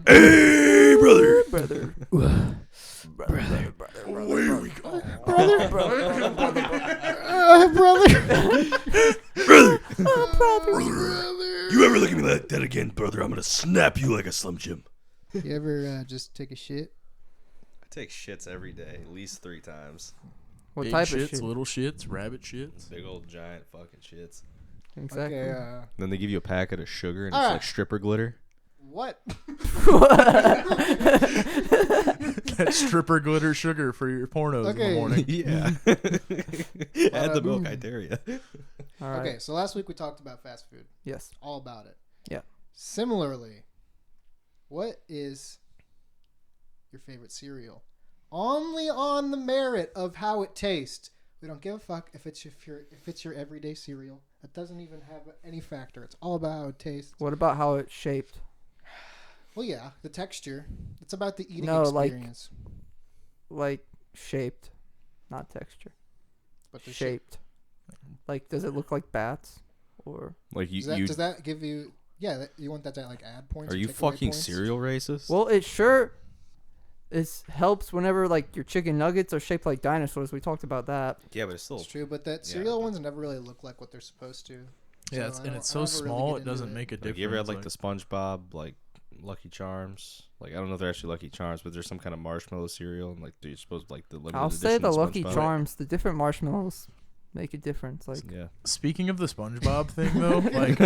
Hey, brother. Brother. Away we go. Brother. Brother. You ever look at me like that again, brother? I'm gonna snap you like a Slim Jim. You ever just take a shit? I take shits every day, at least 3 times. What Big type shits, of shit? little shits, rabbit shits. Big old giant fucking shits. Exactly. Okay, Then they give you a packet of sugar and All it's right. like stripper glitter. what? That stripper glitter sugar for your pornos in the Okay. morning. Yeah. Add the milk, I dare you. All right. Okay, so last week we talked about fast food. Yes. All about it. Yeah. Similarly, what is your favorite cereal? Only on the merit of how it tastes. We don't give a fuck if it's your everyday cereal. It doesn't even have any factor. It's all about how it tastes. What about how it's shaped? Well, yeah, the texture. It's about the eating No, like- experience. Like shaped, not texture. But the Shaped. Like, does it look like bats? Or Like Does that give you? Yeah, you want that to like add points? are or you take away fucking points? cereal racist? well, it sure helps whenever like your chicken nuggets are shaped like dinosaurs. We talked about that. Yeah, but it's still. It's true, but that Yeah, cereal but- ones never really look like what they're supposed to. Yeah, So and I it's don't so ever really small get it doesn't into make a Like, difference. you ever had like the SpongeBob like Lucky Charms? Like I don't know if they're actually Lucky Charms, but there's some kind of marshmallow cereal, and like you're supposed to like the limited I'll say edition the of Lucky SpongeBob. Charms, the different marshmallows make a difference. Like, Yeah. Speaking of the SpongeBob thing though, like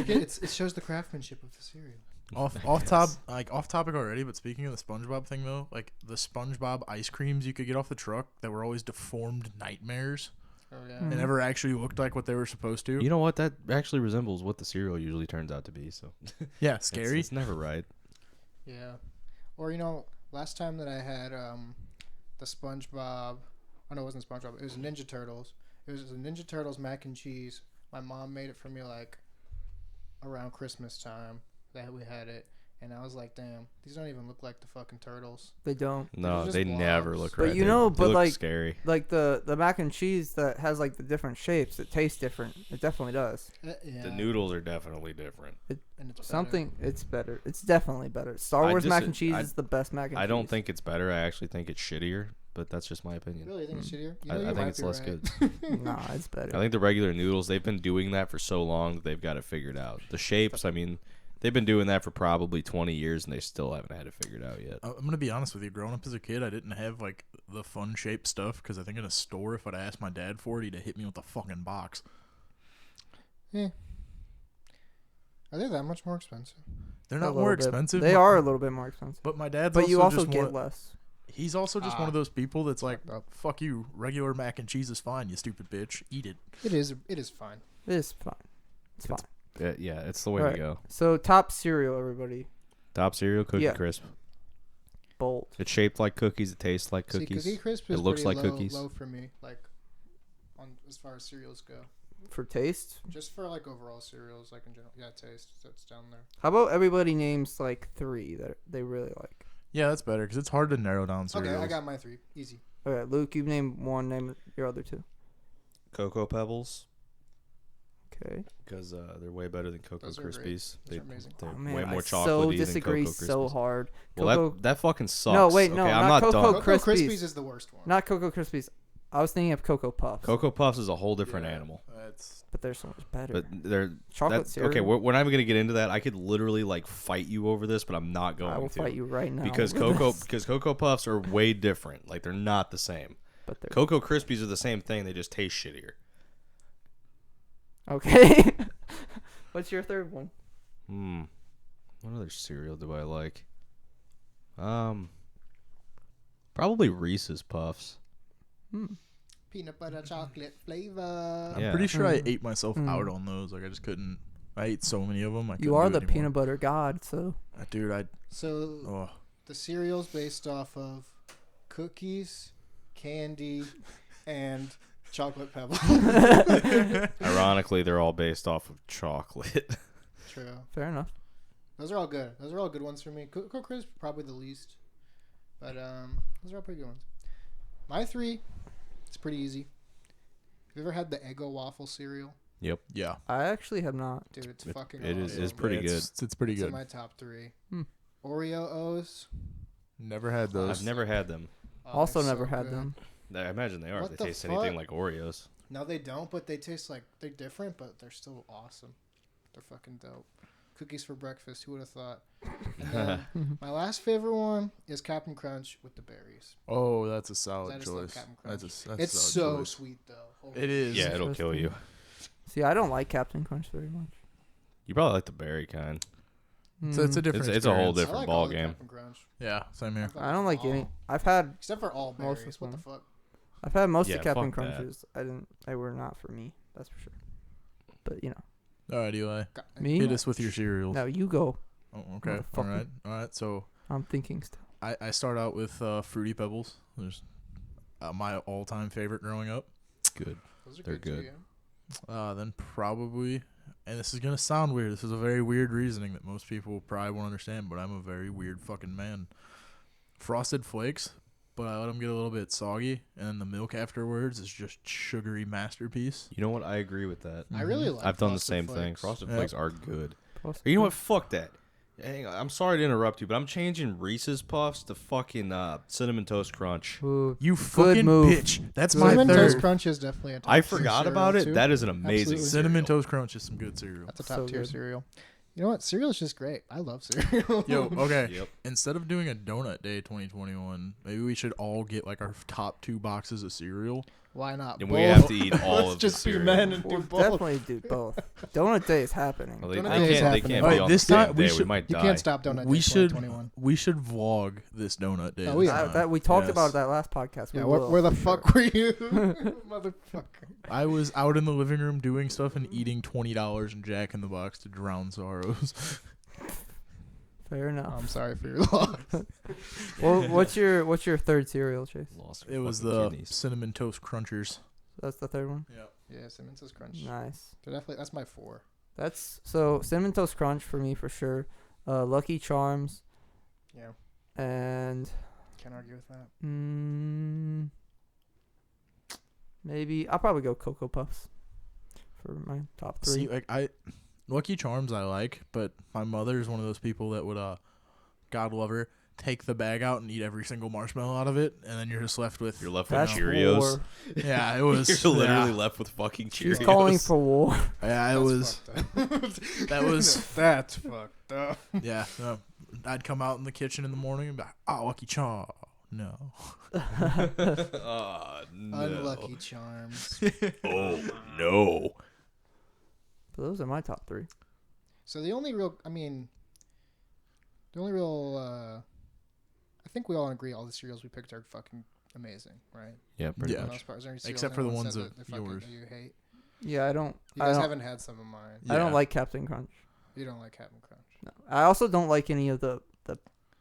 it shows the craftsmanship of the cereal. off topic already, but speaking of the SpongeBob thing though, like the SpongeBob ice creams you could get off the truck that were always deformed nightmares Oh yeah. Mm. and never actually looked like what they were supposed to. You know what? That actually resembles what the cereal usually turns out to be. So Yeah, It's- scary. It's never right. Yeah. Or last time that I had the SpongeBob. Oh no, it wasn't SpongeBob. It was Ninja Turtles. It was a Ninja Turtles mac and cheese. My mom made it for me like around Christmas time that we had it, and I was like, damn, these don't even look like the fucking turtles. they don't. No, just they never blobs. look But right. you They- know, they but look like- scary. Like the mac and cheese that has like the different shapes, it tastes different. It definitely does. Yeah. The noodles are definitely different. And it's Something, it's better. It's definitely better. Star I Wars mac dis- and cheese I- is the best mac and cheese. I don't think it's better. I actually think it's shittier. But that's just my better. opinion. Really, you think it's shittier? You I you think might it's be less right. good. Nah, it's better. I think the regular noodles, they've been doing that for so long that they've got it figured out. The shapes, I mean, they've been doing that for probably 20 years and they still haven't had it figured out yet. I'm gonna be honest with you. Growing up as a kid, I didn't have like the fun shaped stuff because I think in a store, if I'd asked my dad for it, he'd have hit me with a fucking box. Are they that much more expensive? They're A not little more bit. expensive. They are a little bit more expensive. But my dad's But you also just get one, less. he's also just one of those people that's like, fuck you, regular mac and cheese is fine, you stupid bitch. Eat it. It is fine. It is fine. It's fine. Yeah, it's the way Alright. to go. So top cereal, everybody. Top cereal, Cookie Yeah. Crisp. Bolt. It's shaped like cookies. It tastes like See, cookies. Cookie Crisp It is looks pretty like low, cookies. low for me, like on as far as cereals go. For taste. Just for like overall cereals, like in general. Yeah, taste. So it's down there. How about everybody names like 3 that they really like? Yeah, that's better because it's hard to narrow down cereals. Okay, I got my 3. Easy. Okay, Luke, you name one. Name your other 2. Cocoa Pebbles. Okay. Because they're way better than Cocoa Those are great. Krispies. Those are amazing. They're Oh, man, way more I so chocolatey disagree than Cocoa so Krispies. hard. Well, Cocoa, that fucking sucks. No, wait, no, okay, I'm not not Cocoa done. Cocoa Krispies. Krispies is the worst one. not Cocoa Krispies. I was thinking of Cocoa Puffs. Cocoa Puffs is a whole different Yeah, animal. That's But they're so much better. But they're Chocolate that's, cereal. okay. We're not even gonna get into that. I could literally like fight you over this, but I'm not going I will to fight you right now. because over Cocoa this. Puffs are way different. Like they're not the same. But they're Cocoa Krispies are the same thing. They just taste shittier. okay. What's your third one? What other cereal do I like? Probably Reese's Puffs. Peanut butter chocolate flavor. Yeah. I'm pretty sure I Mm. ate myself out on those. Like I just couldn't. I ate so many of them. You are the peanut butter god, so Dude, So the cereal's based off of cookies, candy, and chocolate pebbles. Ironically, they're all based off of chocolate. True. fair enough. Those are all good. Those are all good ones for me. Cocoa Crisp probably the least, but those are all pretty good ones. My 3, it's pretty easy. Have you ever had the Eggo waffle cereal? Yep. yeah. I actually have not. Dude, it's It- fucking it is- awesome. it's pretty good. It's pretty It's good. in my top 3. Oreo O's. Never had those. I've never had them. Oh, Also they're never so had good. them. I imagine they are. What They the taste anything fuck? like Oreos. No, they don't, but they taste like they're different, but they're still awesome. They're fucking dope. Cookies for breakfast. Who would have thought? And then my last favorite one is Captain Crunch with the berries. Oh, that's a solid I just love choice. Captain That's Crunch. a It's solid so choice. sweet though. Holy It is. Yeah, it'll kill you. See, I don't like Captain Crunch very much. You probably like the berry kind. So it's a Mm. different. It's a whole experience. I different like ball all the game. Captain Crunch. Yeah, same here. I don't like any. all. I've had Except for all Most of berries. What the them. fuck? I've had most Yeah, of Captain fuck that. Crunches. They were not for me. That's for sure. But you know, All right, Eli. Me? Hit us with your cereals. now you go. Oh, okay. All Motherfucker. right. All right. So I'm thinking still. I start out with Fruity Pebbles. There's my all-time favorite growing up. Good. Those are They're too, good. yeah. Then probably, and this is gonna sound weird. This is a very weird reasoning that most people probably won't understand, but I'm a very weird fucking man. Frosted Flakes, but I let them get a little bit soggy, and then the milk afterwards is just sugary masterpiece. You know what? I agree with that. I really like. I've done the Frosted same thing. Flakes. Frosted Yep. Flakes are good. Plus- You know what? Fuck that. Hang on. I'm sorry to interrupt you, but I'm changing Reese's Puffs to fucking Cinnamon Toast Crunch. Ooh, You fucking move. bitch. That's my Cinnamon Toast third. Crunch is definitely a top I tier forgot cereal, about it. too. That is an amazing Absolutely. Cinnamon cereal. Toast Crunch is some good cereal. That's a So top tier good. cereal. You know what? Cereal is just great. I love cereal. Yo, okay. Yep. Instead of doing a donut day 2021, maybe we should all get like our top 2 boxes of cereal. Why not? And we both? have to eat all Let's of the just be cereal. men and we'll do both. definitely do both. Donut Day is happening. Well, Donut they Day is can't. They happening. can't Alright, be on this the same time we day. We should- might You die. can't stop donut. We Day should 2021. we should vlog this donut day. Oh, this yeah. time. That we talked Yes. about that last podcast. We Yeah, will, where the for fuck sure. were you, motherfucker? I was out in the living room doing stuff and eating $20 in Jack in the Box to drown sorrows. Fair enough. I'm sorry for your loss. Well, what's your third cereal, Chase? Lost her It was fucking the kidneys. cinnamon toast crunchers. That's the third one. Yeah, Cinnamon Toast Crunch. Nice. They're definitely that's my 4. That's so Cinnamon Toast Crunch for me for sure. Lucky Charms Yeah, and can't argue with that. maybe I'll probably go Cocoa Puffs for my top 3. See, like Lucky Charms I like, but my mother is one of those people that would God love her, take the bag out and eat every single marshmallow out of it, and then you're just left with You're left with That's Cheerios. war. yeah, it was You're literally yeah, left with fucking Cheerios. She's calling for war. yeah, it was fucked up. that was That's fucked up. yeah. No, I'd come out in the kitchen in the morning and be like, "Oh, Lucky Charm, no." Oh, no. Unlucky Charms. Oh no. But those are my top 3. So the only real, I think we all agree all the cereals we picked are fucking amazing, right? Yeah, pretty Yeah. For the much. most part. Is there any Except cereals for the anyone ones said of that they fucking- yours. that you hate? Yeah, I don't. You I guys don't, haven't had some of mine. I don't Yeah. like Captain Crunch. You don't like Captain Crunch. No. I also don't like any of the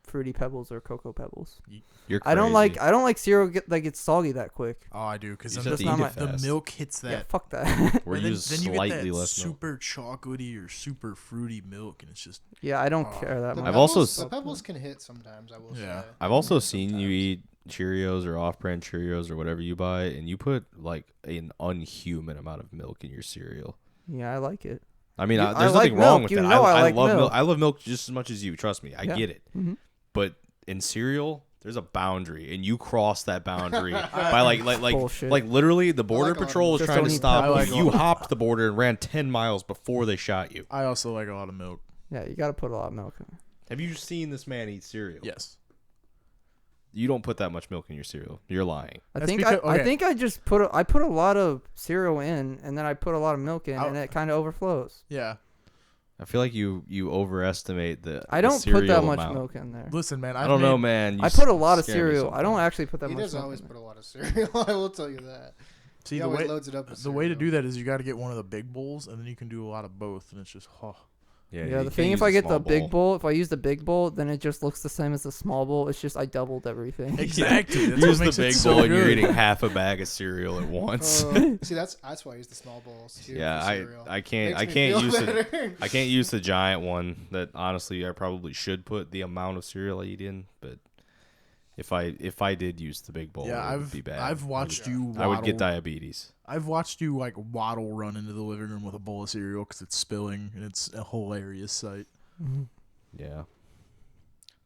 Fruity Pebbles or Cocoa Pebbles. You're I don't crazy. like cereal that gets soggy that quick. Oh, I do because You then just have to the, eat it the fast. milk hits Yeah, that. fuck that. We're and then, using then you get slightly that less milk. super chocolatey or super fruity milk, and it's just Yeah, I don't Oh. care that The much. I've also Pebbles, s- the Pebbles can hit sometimes. I will Yeah. say. I've also seen you eat Cheerios or off-brand Cheerios or whatever you buy, and you put like an unhuman amount of milk in your cereal. Yeah, I like it. I mean, I there's like nothing wrong milk. with You that. know I like love milk. I love milk just as much as you. Trust me, I Yeah. get it. Mm-hmm. But in cereal, there's a boundary, and you cross that boundary by like Bullshit. literally the border like a lot of patrol is Just trying don't to eat stop Pebbles. you. You hopped the border and ran 10 miles before they shot you. I also like a lot of milk. Yeah, you got to put a lot of milk in it. Have you seen this man eat cereal? Yes. You don't put that much milk in your cereal. You're lying. I That's think because- I okay. think I just put a lot of cereal in, and then I put a lot of milk in, I'll- and it kind of overflows. Yeah. I feel like you overestimate the. I the don't put that cereal much amount. milk in there. Listen, man. I don't know, man. You I put a lot of scare me cereal. I don't sometimes. actually put that He much does milk always in put there. a lot of cereal. I will tell you that. See, He the always way loads it up with the way to cereal. do that is you got to get one of the big bowls, and then you can do a lot of both, and it's just Yeah, you the can't thing use if I a get the small big bowl, if I use the big bowl, then it just looks the same as the small bowl. It's just I doubled everything. exactly. That's what Use the makes it big so bowl and you're good. eating half a bag of cereal at once. See, that's why I use the small bowls too. Yeah, for cereal. I can't Makes me feel better. I can't use the giant one that honestly I probably should put the amount of cereal I eat in, but if I did use the big bowl, Yeah, it would be bad. I've watched you. Waddle. I would get diabetes. I've watched you like waddle run into the living room with a bowl of cereal because it's spilling, and it's a hilarious sight. Mm-hmm. Yeah.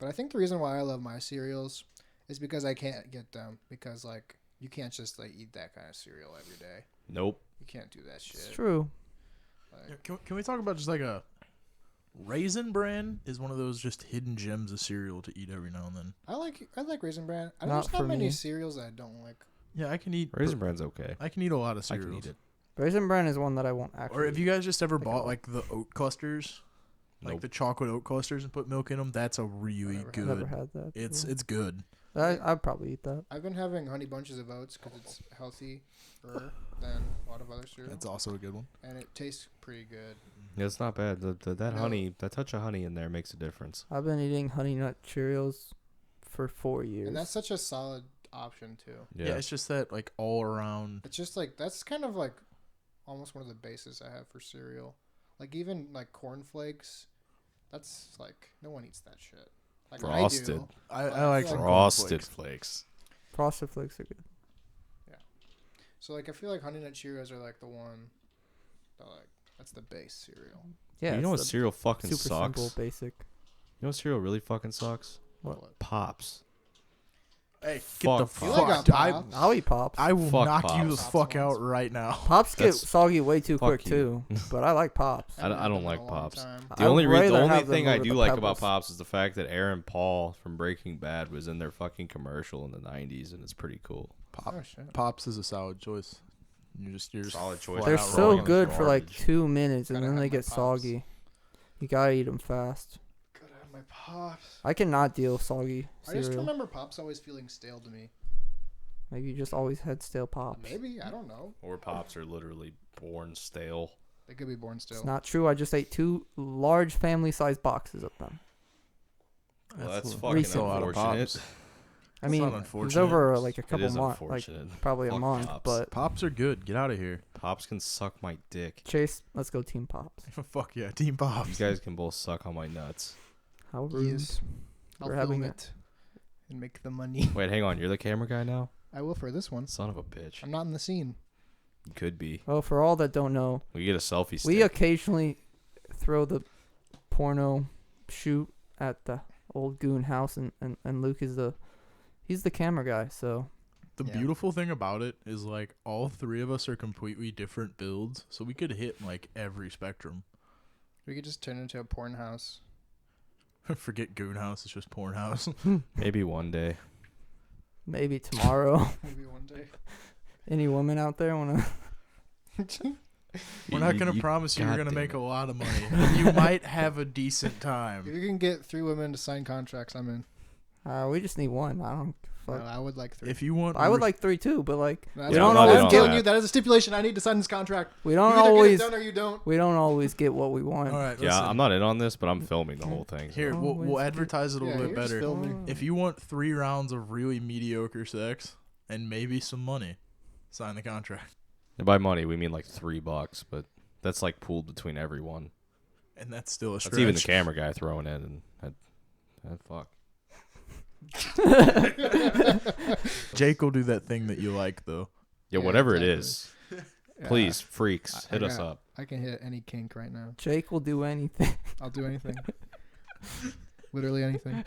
But I think the reason why I love my cereals is because I can't get them. Because, like, you can't just, like, eat that kind of cereal every day. Nope. You can't do that shit. It's true. Like, Can we talk about just like a Raisin Bran is one of those just hidden gems of cereal to eat every now and then. I like Raisin Bran. Not There's not for many me. cereals that I don't like. Yeah, I can eat Raisin Bran's okay. I can eat a lot of I cereals. can eat it. Raisin Bran is one that I won't actually. Or have you guys just ever Like bought a- like the oat clusters, like Nope. the chocolate oat clusters, and put milk in them? That's a really Never had good. Never had that. It's before. good. I'd probably eat that. I've been having honey bunches of oats because it's healthier than a lot of other cereal, That's also a good one. and it tastes pretty good. Yeah, it's not bad. That No. honey, that touch of honey in there makes a difference. I've been eating Honey Nut Cheerios for 4 years. And that's such a solid option too. Yeah. It's just that like all around. It's just like that's kind of like almost one of the bases I have for cereal. Like even like cornflakes, that's like no one eats that shit. Like Frosted. I do. I like some Frosted cornflakes. flakes. Frosted Flakes are good. So like I feel like Honey Nut Cheerios are like the one that like that's the base cereal. Yeah, You know what it's the cereal fucking super sucks? simple, basic. You know what cereal really fucking sucks? What? Pops. Hey, Fuck get the You fuck! like I Pops? I'll eat Pops. I will Fuck knock you the Pops. fuck out right now. Pops get That's- soggy way too fuck quick you. too, but I like Pops. I don't haven't had them in like a long Pops. time. The I'd only rather the only have them thing I over do the like about Pebbles. Pops is the fact that Aaron Paul from Breaking Bad was in their fucking commercial in the 90s, and it's pretty cool. Pop, Oh shit. Pops is a solid choice. You're just Solid choice. flat They're out so wrong on good the for like garbage. 2 minutes, and Gotta then have they my get Pops. soggy. You gotta eat them fast. Gotta have my Pops. I cannot deal with soggy I just cereal. remember Pops always feeling stale to me. Maybe you just always had stale Pops. Maybe, I don't know. Or Pops are literally born stale. They could be born It's stale. not true. I just ate 2 large family-sized boxes of them. Well, that's a- fucking that's a lot of unfortunate. Pops. I That's mean, not it was unfortunate. over like a It couple is months, like unfortunate. probably a Fuck month. Pops. But Pops are good. Get out of here. Pops can suck my dick. Chase, let's go Team Pops. Fuck yeah, Team Pops. You guys can both suck on my nuts. How rude. Yes. I'll We're film having it and make the money. Wait, hang on. You're the camera guy now? I will for this one. Son of a bitch. I'm not in the scene. You could be. Oh, for all that don't know, We get a selfie stick. we occasionally throw the porno shoot at the old Goon house, and Luke is he's the camera guy. So The Yeah. beautiful thing about it is like all three of us are completely different builds, so we could hit like every spectrum. We could just turn it into a porn house. Forget Goon House, it's just Porn House. Maybe one day. maybe tomorrow. Maybe one day. Any woman out there wanna? We're not gonna promise you you're gonna make a lot of money. But you might have a decent If time. you can get 3 women to sign contracts, I'm in. We just need one. I don't. No, Fuck. I would like 3. If you want, I would like 3 too, but like That's we Yeah, don't I'm not in always on get. that. you. That is a stipulation. I need to sign this contract. We You don't either always. get it done or you don't. We don't always get what we want. all right. Yeah, listen. I'm not in on this, but I'm filming the whole thing. Here, Oh, we'll Wednesday. advertise it a Yeah, little bit you're just better. filming. If you want 3 rounds of really mediocre sex and maybe some money, sign the contract. And by money, we mean like $3, but that's like pooled between everyone. And that's still a stretch. That's even the camera guy throwing in, and fuck. Jake will do that thing that you like, though. Yeah, Yeah, whatever it exactly. is. Yeah, Please, freaks, I hit us got- up. I can hit any kink right now. Jake will do anything. I'll do anything. Literally anything.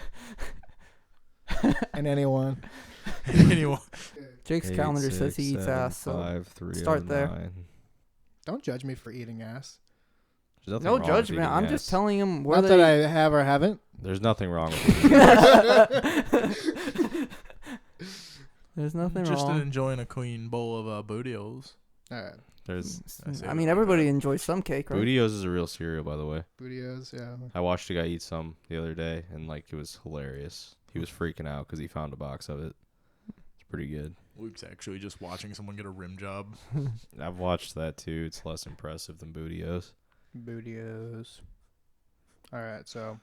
And anyone. Anyway, Jake's calendar says he eats ass. So 5, 3, start there. 9. Don't judge me for eating ass. There's nothing no wrong with judgment. eating I'm ass. just telling him where Not they. that I have or haven't. There's nothing wrong with it. There's nothing just wrong. enjoying a clean bowl of bootios. All right. There's I say I it mean, like everybody that. enjoys some cake, right? Bootios is a real cereal, by the way. Bootios, yeah. I watched a guy eat some the other day, and like it was hilarious. He was freaking out because he found a box of it. It's pretty good. Luke's actually just watching someone get a rim job. I've watched that too. It's less impressive than Bootios. Bootios. All right, so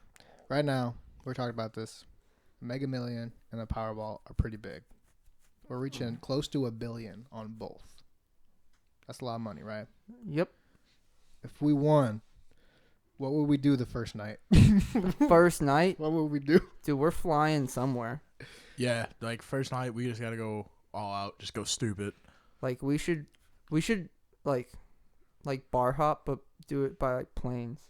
right now we're talking about this. Mega Million and the Powerball are pretty big. We're reaching close to $1 billion on both. That's a lot of money, right? Yep. If we won, what would we do the first night? First night, What would we do? dude, we're flying somewhere. Yeah, like first night we just gotta go all out, just go stupid. Like we should like bar hop, but do it by like planes.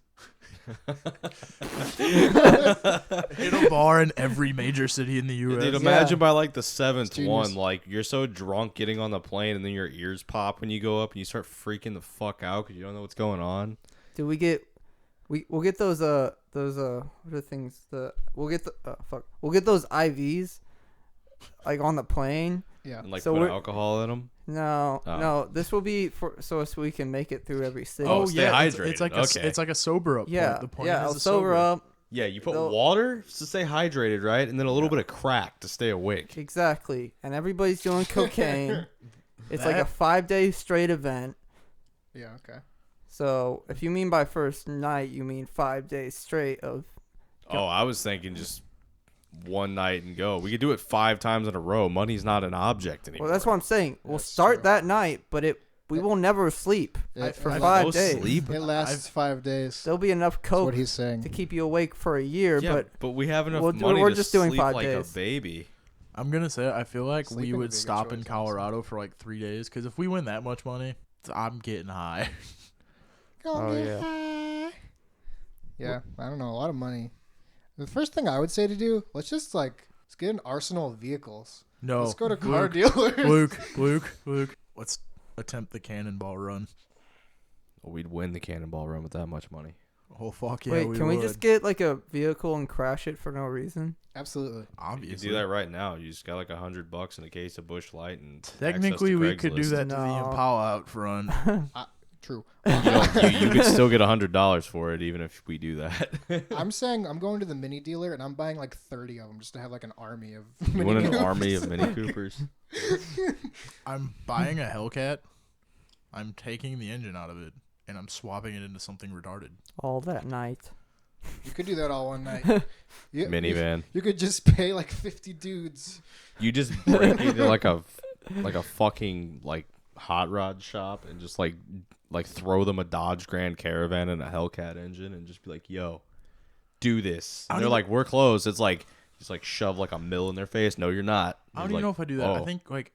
in a bar in every major city in the U.S. Dude, imagine by like the seventh Genius. one, like you're so drunk getting on the plane, and then your ears pop when you go up, and you start freaking the fuck out because you don't know what's going on. Do we'll get those what are the things we'll get those IVs like on the plane. Yeah. And like So put we're- alcohol in them. No, Oh. no. This will be so we can make it through every city. Oh, stay hydrated. It's like Okay. it's like a sober up. yeah, point. The point yeah. is I'll a sober up. Yeah, you put They'll- water to stay hydrated, right? And then a little bit of crack to stay awake. Exactly, and everybody's doing cocaine. It's like a That- 5-day straight event. Yeah. Okay. So if you mean by first night, you mean 5 days straight of. Oh, I was thinking just one night and go. We could do it 5 times in a row. Money's not an object anymore. Well, that's what I'm saying. We'll That's start true. that night, but we will never sleep for I- 5 no days. sleep. It lasts 5 days. There'll be enough That's coke what he's saying. to keep you awake for a year, Yeah, but we have enough we're money to just doing sleep 5 like days. a baby. I'm gonna say I feel like Sleeping we would would be a good stop choice, in honestly. Colorado for like 3 days because if we win that much money, I'm getting high. Oh, yeah. Yeah, I don't know. A lot of money. The first thing I would say to do, let's get an arsenal of vehicles. No, Let's go to car dealers. Luke. Let's attempt the cannonball run. Well, we'd win the cannonball run with that much money. Oh fuck yeah! wait, can we would. just get like a vehicle and crash it for no reason? Absolutely. You obviously can do that right now. You just got like $100 in a case of Busch Light and Technically, we could do that to the No. Impala out front. True. You could still get $100 for it, even if we do that. I'm saying I'm going to the Mini dealer and I'm buying like 30 of them just to have like an army of You Mini want an Coopers. army of Mini Coopers? I'm buying a Hellcat. I'm taking the engine out of it, and I'm swapping it into something retarded. All that night. You could do that all one night. Minivan. You could just pay like 50 dudes. You just break into like a fucking like hot rod shop and just like throw them a Dodge Grand Caravan and a Hellcat engine and just be like, yo, do this. And they're like, we're closed. It's like just like shove like a mill in their face. No, you're not. I don't You're even know like, if I do that. "Oh." I think like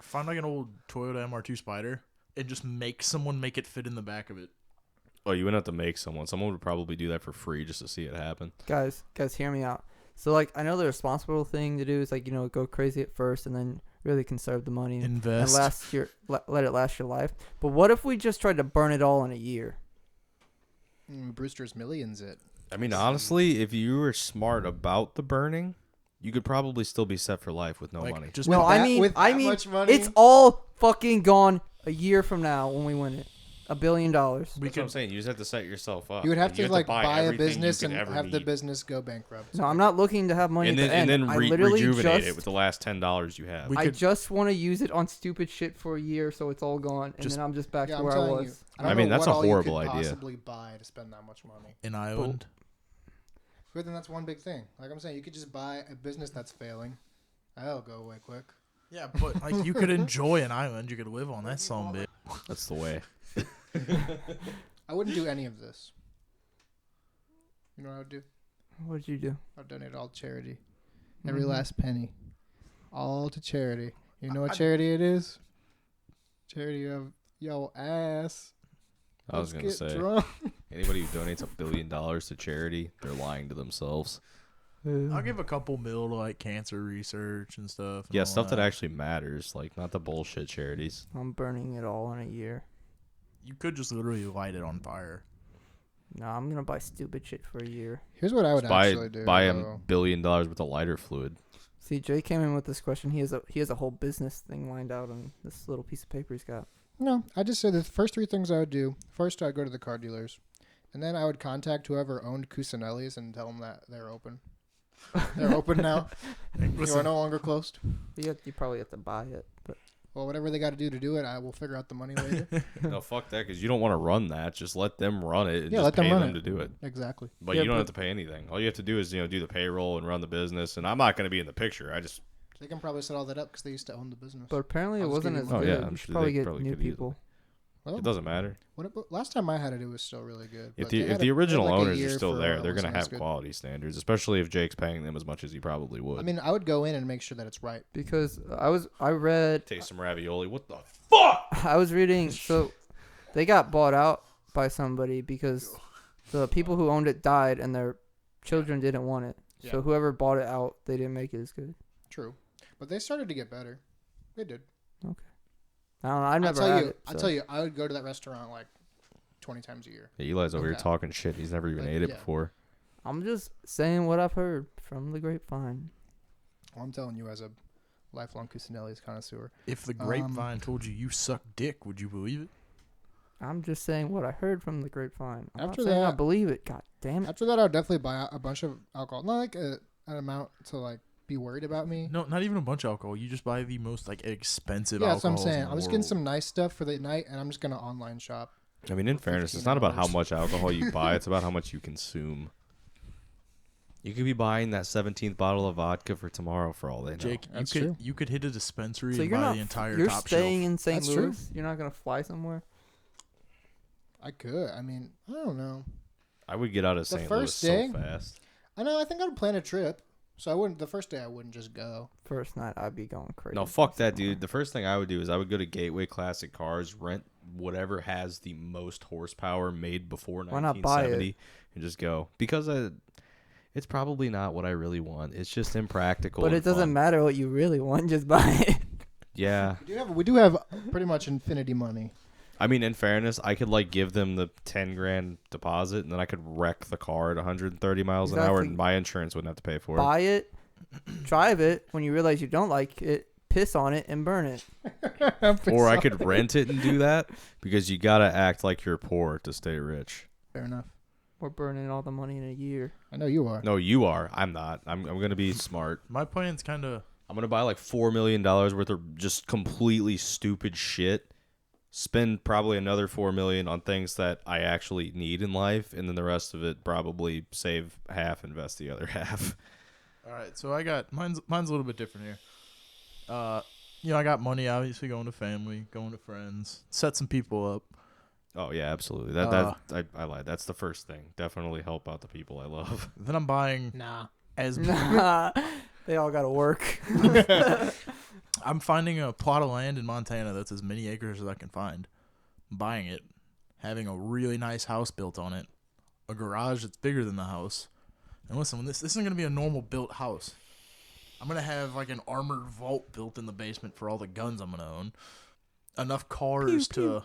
find like an old Toyota MR2 Spider and just make someone make it fit in the back of it. Oh, you wouldn't have to make someone. Someone would probably do that for free just to see it happen. Guys, hear me out. So like I know the responsible thing to do is like, go crazy at first and then really conserve the money and Invest. let it last your life. But what if we just tried to burn it all in a year? Brewster's Millions it. I mean, honestly, if you were smart about the burning, you could probably still be set for life with no Like, money. just No, with I that mean much money? it's all fucking gone a year from now when we win it. $1 billion. we That's what I'm could. saying. You just have to set yourself up. You would have and to like buy a everything you business could and ever have the need. business go bankrupt. No, I'm not looking to have money and at the end. then I literally rejuvenate just it with the last $10 you have. We I could- just want to use it on stupid shit for a year so it's all gone and Just- then I'm just back Yeah, to I'm where I telling was. you. I, don't I mean, know that's what a all you horrible could idea. Possibly buy to spend that much money. An island. But then that's one big thing. Like I'm saying, you could just buy a business that's failing. That'll go away quick. Yeah, but like you could enjoy an island. You could live on that some bit. That's the way. I wouldn't do any of this. You know what I would do? What'd you do? I'd donate it all to charity. Every Mhm. last penny. All to charity. You know what charity it is? Charity of yo ass. I was Let's gonna get say drunk. anybody who donates $1 billion to charity, they're lying to themselves. I'll give a couple mil to like cancer research and stuff. and Yeah, all stuff that actually matters, like not the bullshit charities. I'm burning it all in a year. You could just literally light it on fire. No, I'm gonna buy stupid shit for a year. Here's what I would Just buy actually do. buy $1 though. billion with a lighter fluid. See, Jay came in with this question. He has a whole business thing lined out on this little piece of paper he's got. No, I just said the first 3 things I would do. First, I'd go to the car dealers. And then I would contact whoever owned Cusinelli's and tell them that they're open. They're open now. You are no longer closed. You probably have to buy it, but Well, whatever they got to do it, I will figure out the money later. No, fuck that, because you don't want to run that. Just let them run it and Yeah, just let them pay run them it. to do it. Exactly. But Yeah, you don't but- have to pay anything. All you have to do is do the payroll and run the business. And I'm not going to be in the picture. I just They can probably set all that up because they used to own the business. but apparently it I'll just wasn't give as you good. money. Oh, yeah, I'm You should sure probably they get probably new could easily- people. Well, it doesn't matter. Last time I had it was still really good. If but the they if had the it- they had original like a owners are year still for, there, they're wasn't going to as have good. quality standards, especially if Jake's paying them as much as he probably would. I mean, I would go in and make sure that it's right. Because I read taste some ravioli. What the fuck? I was reading so they got bought out by somebody because the people who owned it died and their children didn't want it. Yeah. So whoever bought it out, they didn't make it as good. True, but they started to get better. They did. I don't know. I've never had it. I tell you, I would go to that restaurant like 20 times a year. Yeah, Eli's over here Okay. talking shit. He's never even Like, ate it yeah. before. I'm just saying what I've heard from the grapevine. Well, I'm telling you, as a lifelong Cusinelli's connoisseur. If the grapevine told you suck dick, would you believe it? I'm just saying what I heard from the grapevine. I'm After not saying I that- believe it. God damn it. After that, I would definitely buy a bunch of alcohol. Not like an amount to like be worried about me. No, not even a bunch of alcohol. You just buy the most like expensive Yeah, that's what I'm alcohols in saying. the I'm just getting world. some nice stuff for the night, and I'm just gonna online shop. I mean, in fairness, it's not about how $15. much alcohol you buy. It's about how much you consume. You could be buying that 17th bottle of vodka for tomorrow for all they know. Jake, That's you could true. you could hit a dispensary So and you're buy not. the entire You're top staying shelf. in St. That's true. Louis. You're not gonna fly somewhere. I could. I mean, I don't know. I would get out of The St. Louis first day- so fast. I know. I think I'd plan a trip. So I wouldn't. The first day, I wouldn't just go. First night, I'd be going crazy. No, fuck that, dude. The first thing I would do is I would go to Gateway Classic Cars, rent whatever has the most horsepower made before Why not buy 1970, and just go. Because it's probably not what I really want. It's just impractical. But and it doesn't fun. matter what you really want. Just buy it. Yeah. We do have pretty much infinity money. I mean, in fairness, I could like give them the 10 grand deposit, and then I could wreck the car at 130 miles an hour, Exactly. and my insurance wouldn't have to pay for it. Buy it. Drive it. When you realize you don't like it, piss on it and burn it. Or I could rent it and do that, because you gotta act like you're poor to stay rich. Fair enough. We're burning all the money in a year. I know you are. No, you are. I'm not. I'm gonna be smart. My plan's kind of I'm gonna buy like $4 million worth of just completely stupid shit. Spend probably another $4 million on things that I actually need in life, and then the rest of it probably save half, invest the other half. all right. So I got mine's a little bit different here. I got money obviously going to family, going to friends, set some people up. Oh yeah, absolutely. I lied. That's the first thing. Definitely help out the people I love. Then I'm buying Nah. as They all gotta work. I'm finding a plot of land in Montana that's as many acres as I can find. I'm buying it, having a really nice house built on it, a garage that's bigger than the house. And listen, when this isn't going to be a normal built house. I'm going to have like an armored vault built in the basement for all the guns I'm going to own. Enough cars to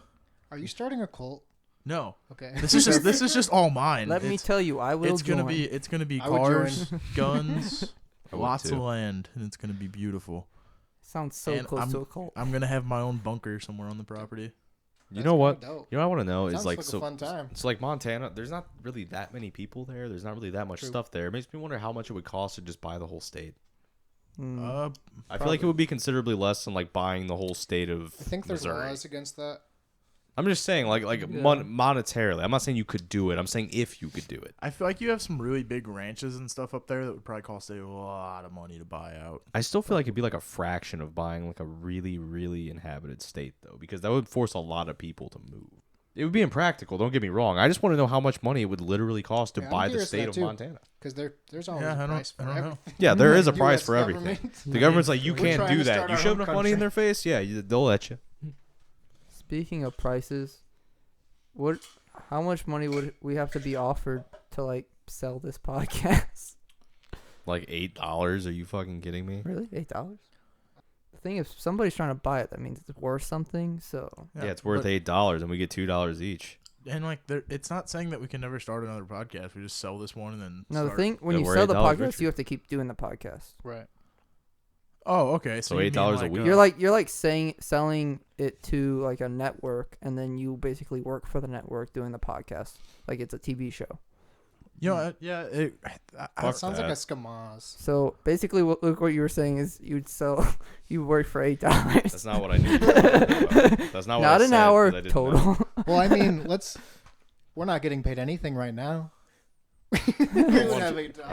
Are you starting a cult? No. Okay. This is just all mine. Let me tell you, I will It's going to join. be I would cars, guns, I would lots too. of land, and it's going to be beautiful. Sounds so And close to a cult. I'm going to have my own bunker somewhere on the property. You know what? Dope. You know what I want to know Sounds is like like a so. fun time. It's like Montana. There's not really that many people there. There's not really that much True. stuff there. It makes me wonder how much it would cost to just buy the whole state. Mm. I feel like it would be considerably less than like buying the whole state of I think there's Missouri. laws against that. I'm just saying, like monetarily. I'm not saying you could do it. I'm saying if you could do it. I feel like you have some really big ranches and stuff up there that would probably cost a lot of money to buy out. I still feel like it'd be like a fraction of buying like a really, really inhabited state though, because that would force a lot of people to move. It would be impractical. Don't get me wrong. I just want to know how much money it would literally cost to Yeah, I'm buy the curious state that of too. Montana. Because there's always Yeah, a I price for don't know. everything. Yeah, there is a US price for everything. government. The government's like, you We're can't trying do to that. start You our shove own enough money in country. their face, yeah, they'll let you. Speaking of prices, how much money would we have to be offered to like sell this podcast? Like $8? Are you fucking kidding me? Really, $8? The thing is, if somebody's trying to buy it, that means it's worth something. So Yeah, it's worth but- $8, and we get $2 each. And like, it's not saying that we can never start another podcast. We just sell this one and then. no, the start. thing when Yeah, you we're sell the $8 podcast, richer. you have to keep doing the podcast. Right. Oh, okay. So you mean $8 a like, week? You're like selling it to like a network, and then you basically work for the network doing the podcast, like it's a TV show. You know, yeah. That Fuck sounds like that. a skamaz. So basically, what you were saying is you work for $8. That's not what I knew. That's not what I Not said, an hour 'cause I didn't know. total. Well, I mean, we're not getting paid anything right now. I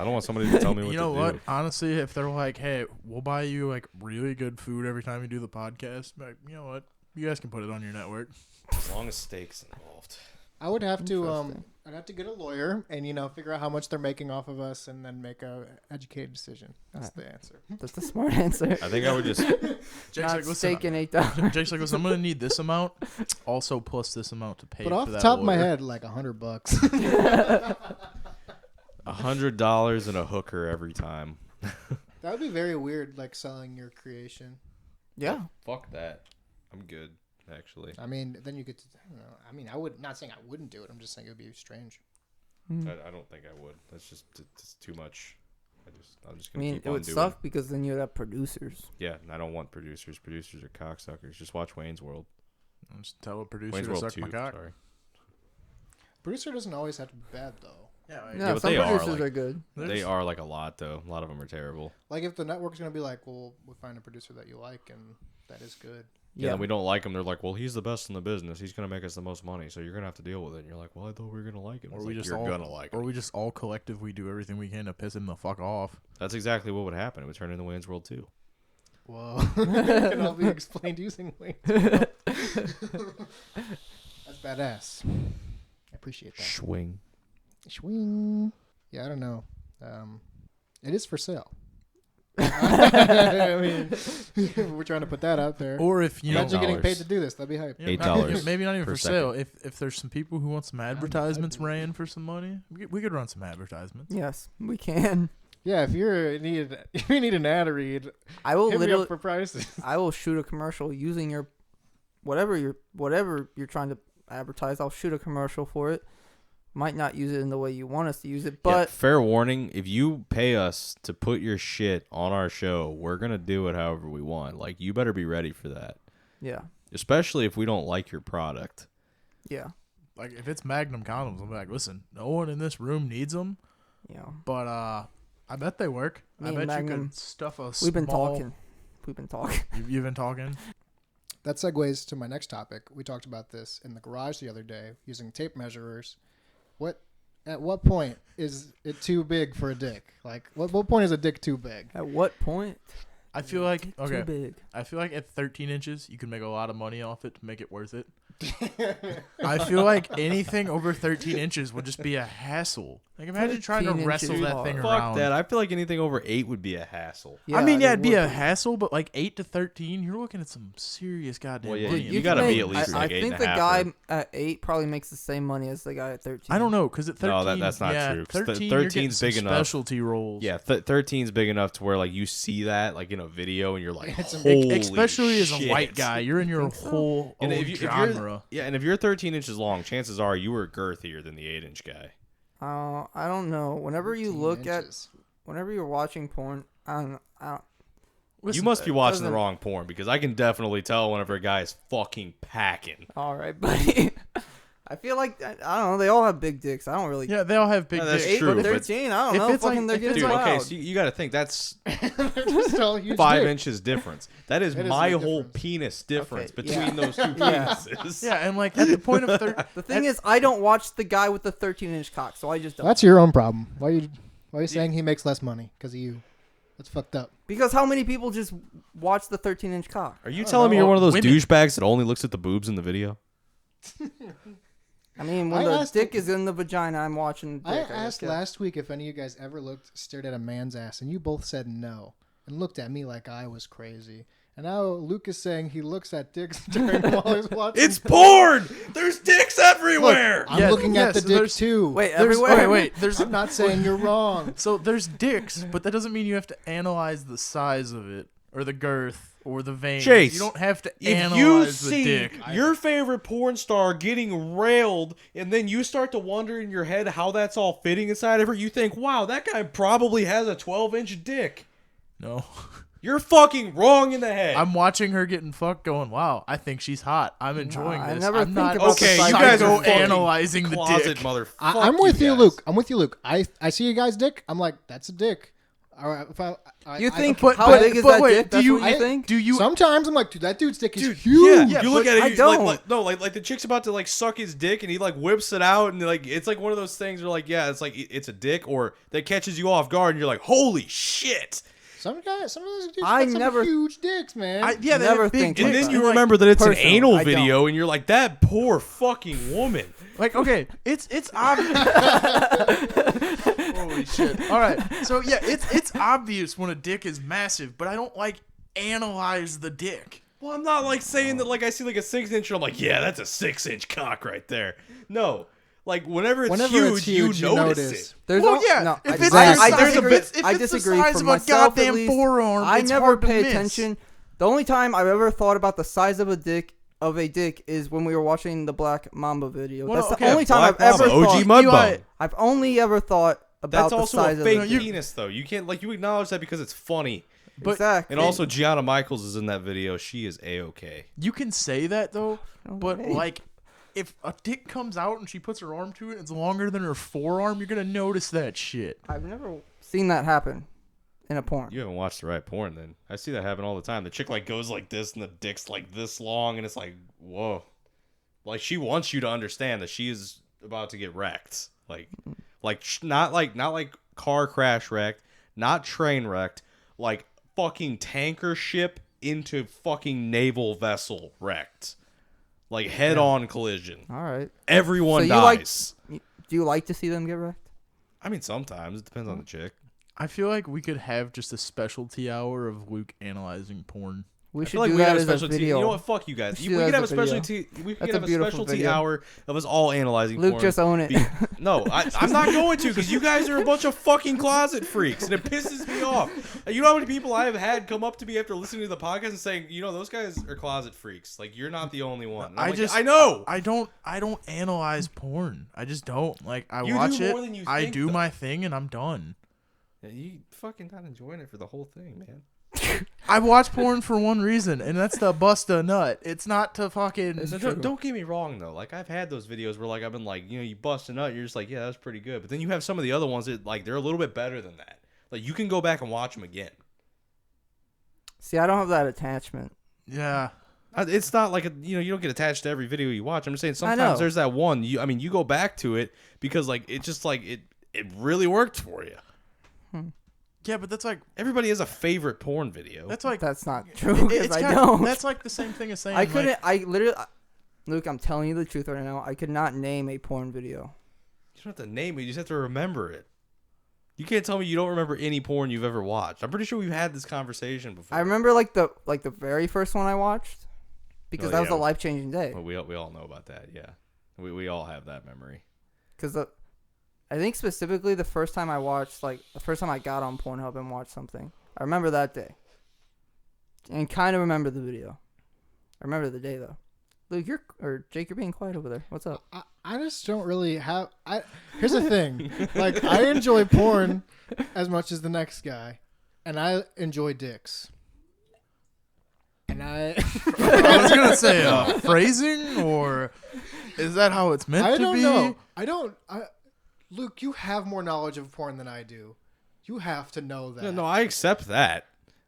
don't want somebody to tell me what You know to what? do. Honestly, if they're like, "Hey, we'll buy you like really good food every time you do the podcast," like, you know what? You guys can put it on your network. As long as steaks involved. I would have to Interesting. I'd have to get a lawyer and figure out how much they're making off of us and then make a educated decision. That's the answer. That's a smart answer. I think I would just. Jake's Not like, listen, steak and $8. Jake's like, listen, I'm gonna need this amount, also plus this amount to pay. But for off the that top of my lawyer. head, like $100. $100 and a hooker every time. That would be very weird, like selling your creation. Yeah. Fuck that. I'm good, actually. I mean, then you get to. I don't know. I mean, I would not saying I wouldn't do it. I'm just saying it would be strange. I don't think I would. That's just it's too much. I'm just I gonna mean, keep it on would doing. suck because then you'd have producers. Yeah, and I don't want producers. Producers are cocksuckers. Just watch Wayne's World. I'll just tell a producer Wayne's to World suck 2. my cock. Sorry. Producer doesn't always have to be bad though. Yeah, Yeah, but some they are, producers like- are good. They are like a lot though. A lot of them are terrible. Like if the network's gonna be like, well, we find a producer that you like and that is good. Yeah, and we don't like him. They're like, well, he's the best in the business. He's gonna make us the most money, so you're gonna have to deal with it. And you're like, well, I thought we were gonna like him. Or It's we like, just you're all gonna like Or him. we just all collectively do everything we can to piss him the fuck off. That's exactly what would happen. It would turn into Wayne's World 2. Whoa. It can all be explained using Wayne's World. That's badass. I appreciate that. Swing. Swing. Yeah, I don't know. It is for sale. I mean, we're trying to put that out there. Or if you know, Imagine getting $8. paid to do this. That'd be hype. yeah, $8 maybe not even per for sale. If there's some people who want some advertisements ran for some money, we could run some advertisements. Yes, we can. Yeah, if you need an ad read, I will hit me literally. up for prices. I will shoot a commercial using your whatever you're trying to advertise. I'll shoot a commercial for it. Might not use it in the way you want us to use it, Yeah, but fair warning, if you pay us to put your shit on our show, we're going to do it however we want. Like, you better be ready for that. yeah, Especially if we don't like your product. yeah, Like if it's Magnum condoms, I'm like, listen, no one in this room needs them, yeah. but I bet they work. Me I and bet you Magnum, could stuff a. We've been small- talking. You've been talking. That segues to my next topic. We talked about this in the garage the other day using tape measurers. At what point is it too big for a dick? Like, what point is a dick too big? At what point? I feel like Too big. I feel like at 13 inches, you can make a lot of money off it to make it worth it. I feel like anything over 13 inches would just be a hassle. Like imagine trying to 13 wrestle inches that thing hard. around. Fuck that. I feel like anything over 8 would be a hassle. I mean, yeah, it it'd be would a hassle, but like 8 to 13, you're looking at some serious goddamn Well, yeah, money. Dude, you can gotta be make- at least I like 8 think and a the half guy or- at 8 probably makes the same money as the guy at 13. I don't know, because at 13, No, that's not yeah, true, 'cause 13, you're getting 13's some big enough. specialty roles. Yeah, 13's big enough to where like you see that like in a video and you're like, It's a- holy Especially as a shit. white guy, you're in your think so? whole And own if you're, genre. and if you're 13 inches long, chances are you were girthier than the 8-inch guy. I don't know. Whenever you 13 look inches. whenever you're watching porn, I don't. You Listen, must be watching the doesn't- wrong porn because I can definitely tell whenever a guy is fucking packing. All right, buddy. I feel like I don't know. They all have big dicks. I don't really. Yeah, they all have big Yeah, that's dicks. 8 true, or but 13. I don't if know. it's Fucking like- they're if getting Dude, loud. okay, so you got to think that's They're just all huge 5 dicks. inches difference. That is It is my a whole difference. penis difference Okay, between those two Yeah. penises. Yeah, and like at the point of 13, The thing is, I don't watch the guy with the 13-inch cock, so I just don't. That's your own problem. Why are you saying he makes less money because of you? That's fucked up. Because how many people just watch the 13-inch cock? Are you don't telling me know. you're one of those Women- douchebags that only looks at the boobs in the video? I mean, when I the asked dick him- is in the vagina, I'm watching the I dick. asked guess. last week if any of you guys ever stared at a man's ass, and you both said no, and looked at me like I was crazy. And now Luke is saying he looks at dicks during while he's watching. It's porn! There's dicks everywhere! I'm Yeah, looking yeah, at the so dick there's- too. Wait, there's, everywhere. wait, there's I'm not saying you're wrong. so there's dicks, but that doesn't mean you have to analyze the size of it or the girth or the veins. Chase, you don't have to If you analyze the see dick. your favorite porn star getting railed and then you start to wonder in your head how that's all fitting inside of her, you think, wow, that guy probably has a 12-inch dick. No, You're fucking wrong in the head. I'm watching her getting fucked, going, "Wow, I think she's hot. I'm enjoying I this. never I'm think not about okay, the you guys are psycho fucking analyzing the closet dick." motherfucker. I'm with you, Luke. I'm with you, Luke. I see a guy's dick. I'm like, that's a dick. All right, if You think but- how but- big is but that wait, dick? do That's you- what you think? Do you? sometimes I'm like, dude, that dude's dick is Dude, huge. yeah, you look but at I it, he's don't. like the chick's about to like suck his dick and he like whips it out and like it's like one of those things where like yeah, it's like it's a dick or that catches you off guard and you're like, holy shit. Some of those dudes I got some never- huge dicks, man. Yeah, they Never have big think dicks. And then that. you Like- remember that it's an Personally, anal I don't. video and you're like, that poor fucking woman. Like, okay, it's obvious. Holy shit! All right, so yeah, it's obvious when a dick is massive, but I don't like analyze the dick. Well, I'm not like saying that like I see like a 6-inch and I'm like, yeah, that's a 6-inch cock right there. No. Like whenever it's huge, you notice it. There's Well, al- yeah, no, if I, it's I, the I size- disagree. if it's I the disagree. size For of a myself, at goddamn least, forearm, I it's never hard to pay miss. attention. The only time I've ever thought about the size of a dick is when we were watching the Black Mamba video. Well, That's okay, the only time Black I've ever Mamba, thought. OG Mudbone. Eli, I've only ever thought about That's the also size a of fake the penis, though. You can't you acknowledge that because it's funny. But exactly. And also, Gianna Michaels is in that video. She is a-okay. you can say that though, but Okay. like, if a dick comes out and she puts her arm to it, and it's longer than her forearm. You're gonna notice that shit. I've never seen that happen in a porn. You haven't watched the right porn, then. I see that happen all the time. The chick like goes like this, and the dick's like this long, and it's like, whoa. Like she wants you to understand that she is about to get wrecked. Not like car crash wrecked, not train wrecked, like fucking tanker ship into fucking naval vessel wrecked. Like head-on collision. All right. Everyone So you like- dies. Do you like to see them get wrecked? I mean, sometimes. It depends on the chick. I feel like we could have just a specialty hour of Luke analyzing porn. We I should feel like do we that have a as a specialty. video. You know what? Fuck you guys. We We should do could that have a as a video. specialty. We That's could a have a beautiful specialty video. hour of us all analyzing. Luke, porn. just own it. No, I'm not going to because you guys are a bunch of fucking closet freaks and it pisses me off. You know how many people I have had come up to me after listening to the podcast and saying, you know, those guys are closet freaks. Like you're not the only one. And I'm like, I know. I don't analyze porn. I just don't. Like I You do watch more it. than you I think, do though. my thing and I'm done. Yeah, you fucking not enjoying it for the whole thing, man. I watch porn for one reason, and that's to bust a nut. It's not to fucking. So don't get me wrong though. Like I've had those videos where like I've been like, you know, you bust a nut, you're just like, yeah, that's pretty good. But then you have some of the other ones that like they're a little bit better than that. Like you can go back and watch them again. See, I don't have that attachment. Yeah. It's not like you don't get attached to every video you watch. I'm just saying know. sometimes there's that one. You go back to it because like it just like it really worked for you. Yeah, but that's like Everybody has a favorite porn video. That's not true because I don't. That's like the same thing as saying I couldn't. Like, Luke, I'm telling you the truth right now. I could not name a porn video. You don't have to name it. You just have to remember it. You can't tell me you don't remember any porn you've ever watched. I'm pretty sure we've had this conversation before. I remember like the very first one I watched because Oh, that was yeah. a life-changing day. Well, we all know about that. Yeah, we all have that memory. Because I think specifically the first time I got on Pornhub and watched something, I remember that day. And kind of remember the video. I remember the day though. Luke, Jake, you're being quiet over there. What's up? I just don't really have. Here's the thing. Like, I enjoy porn as much as the next guy, and I enjoy dicks. And I was gonna say phrasing, or is that how it's meant to don't be? know. Luke, you have more knowledge of porn than I do. You have to know that. No, I accept that.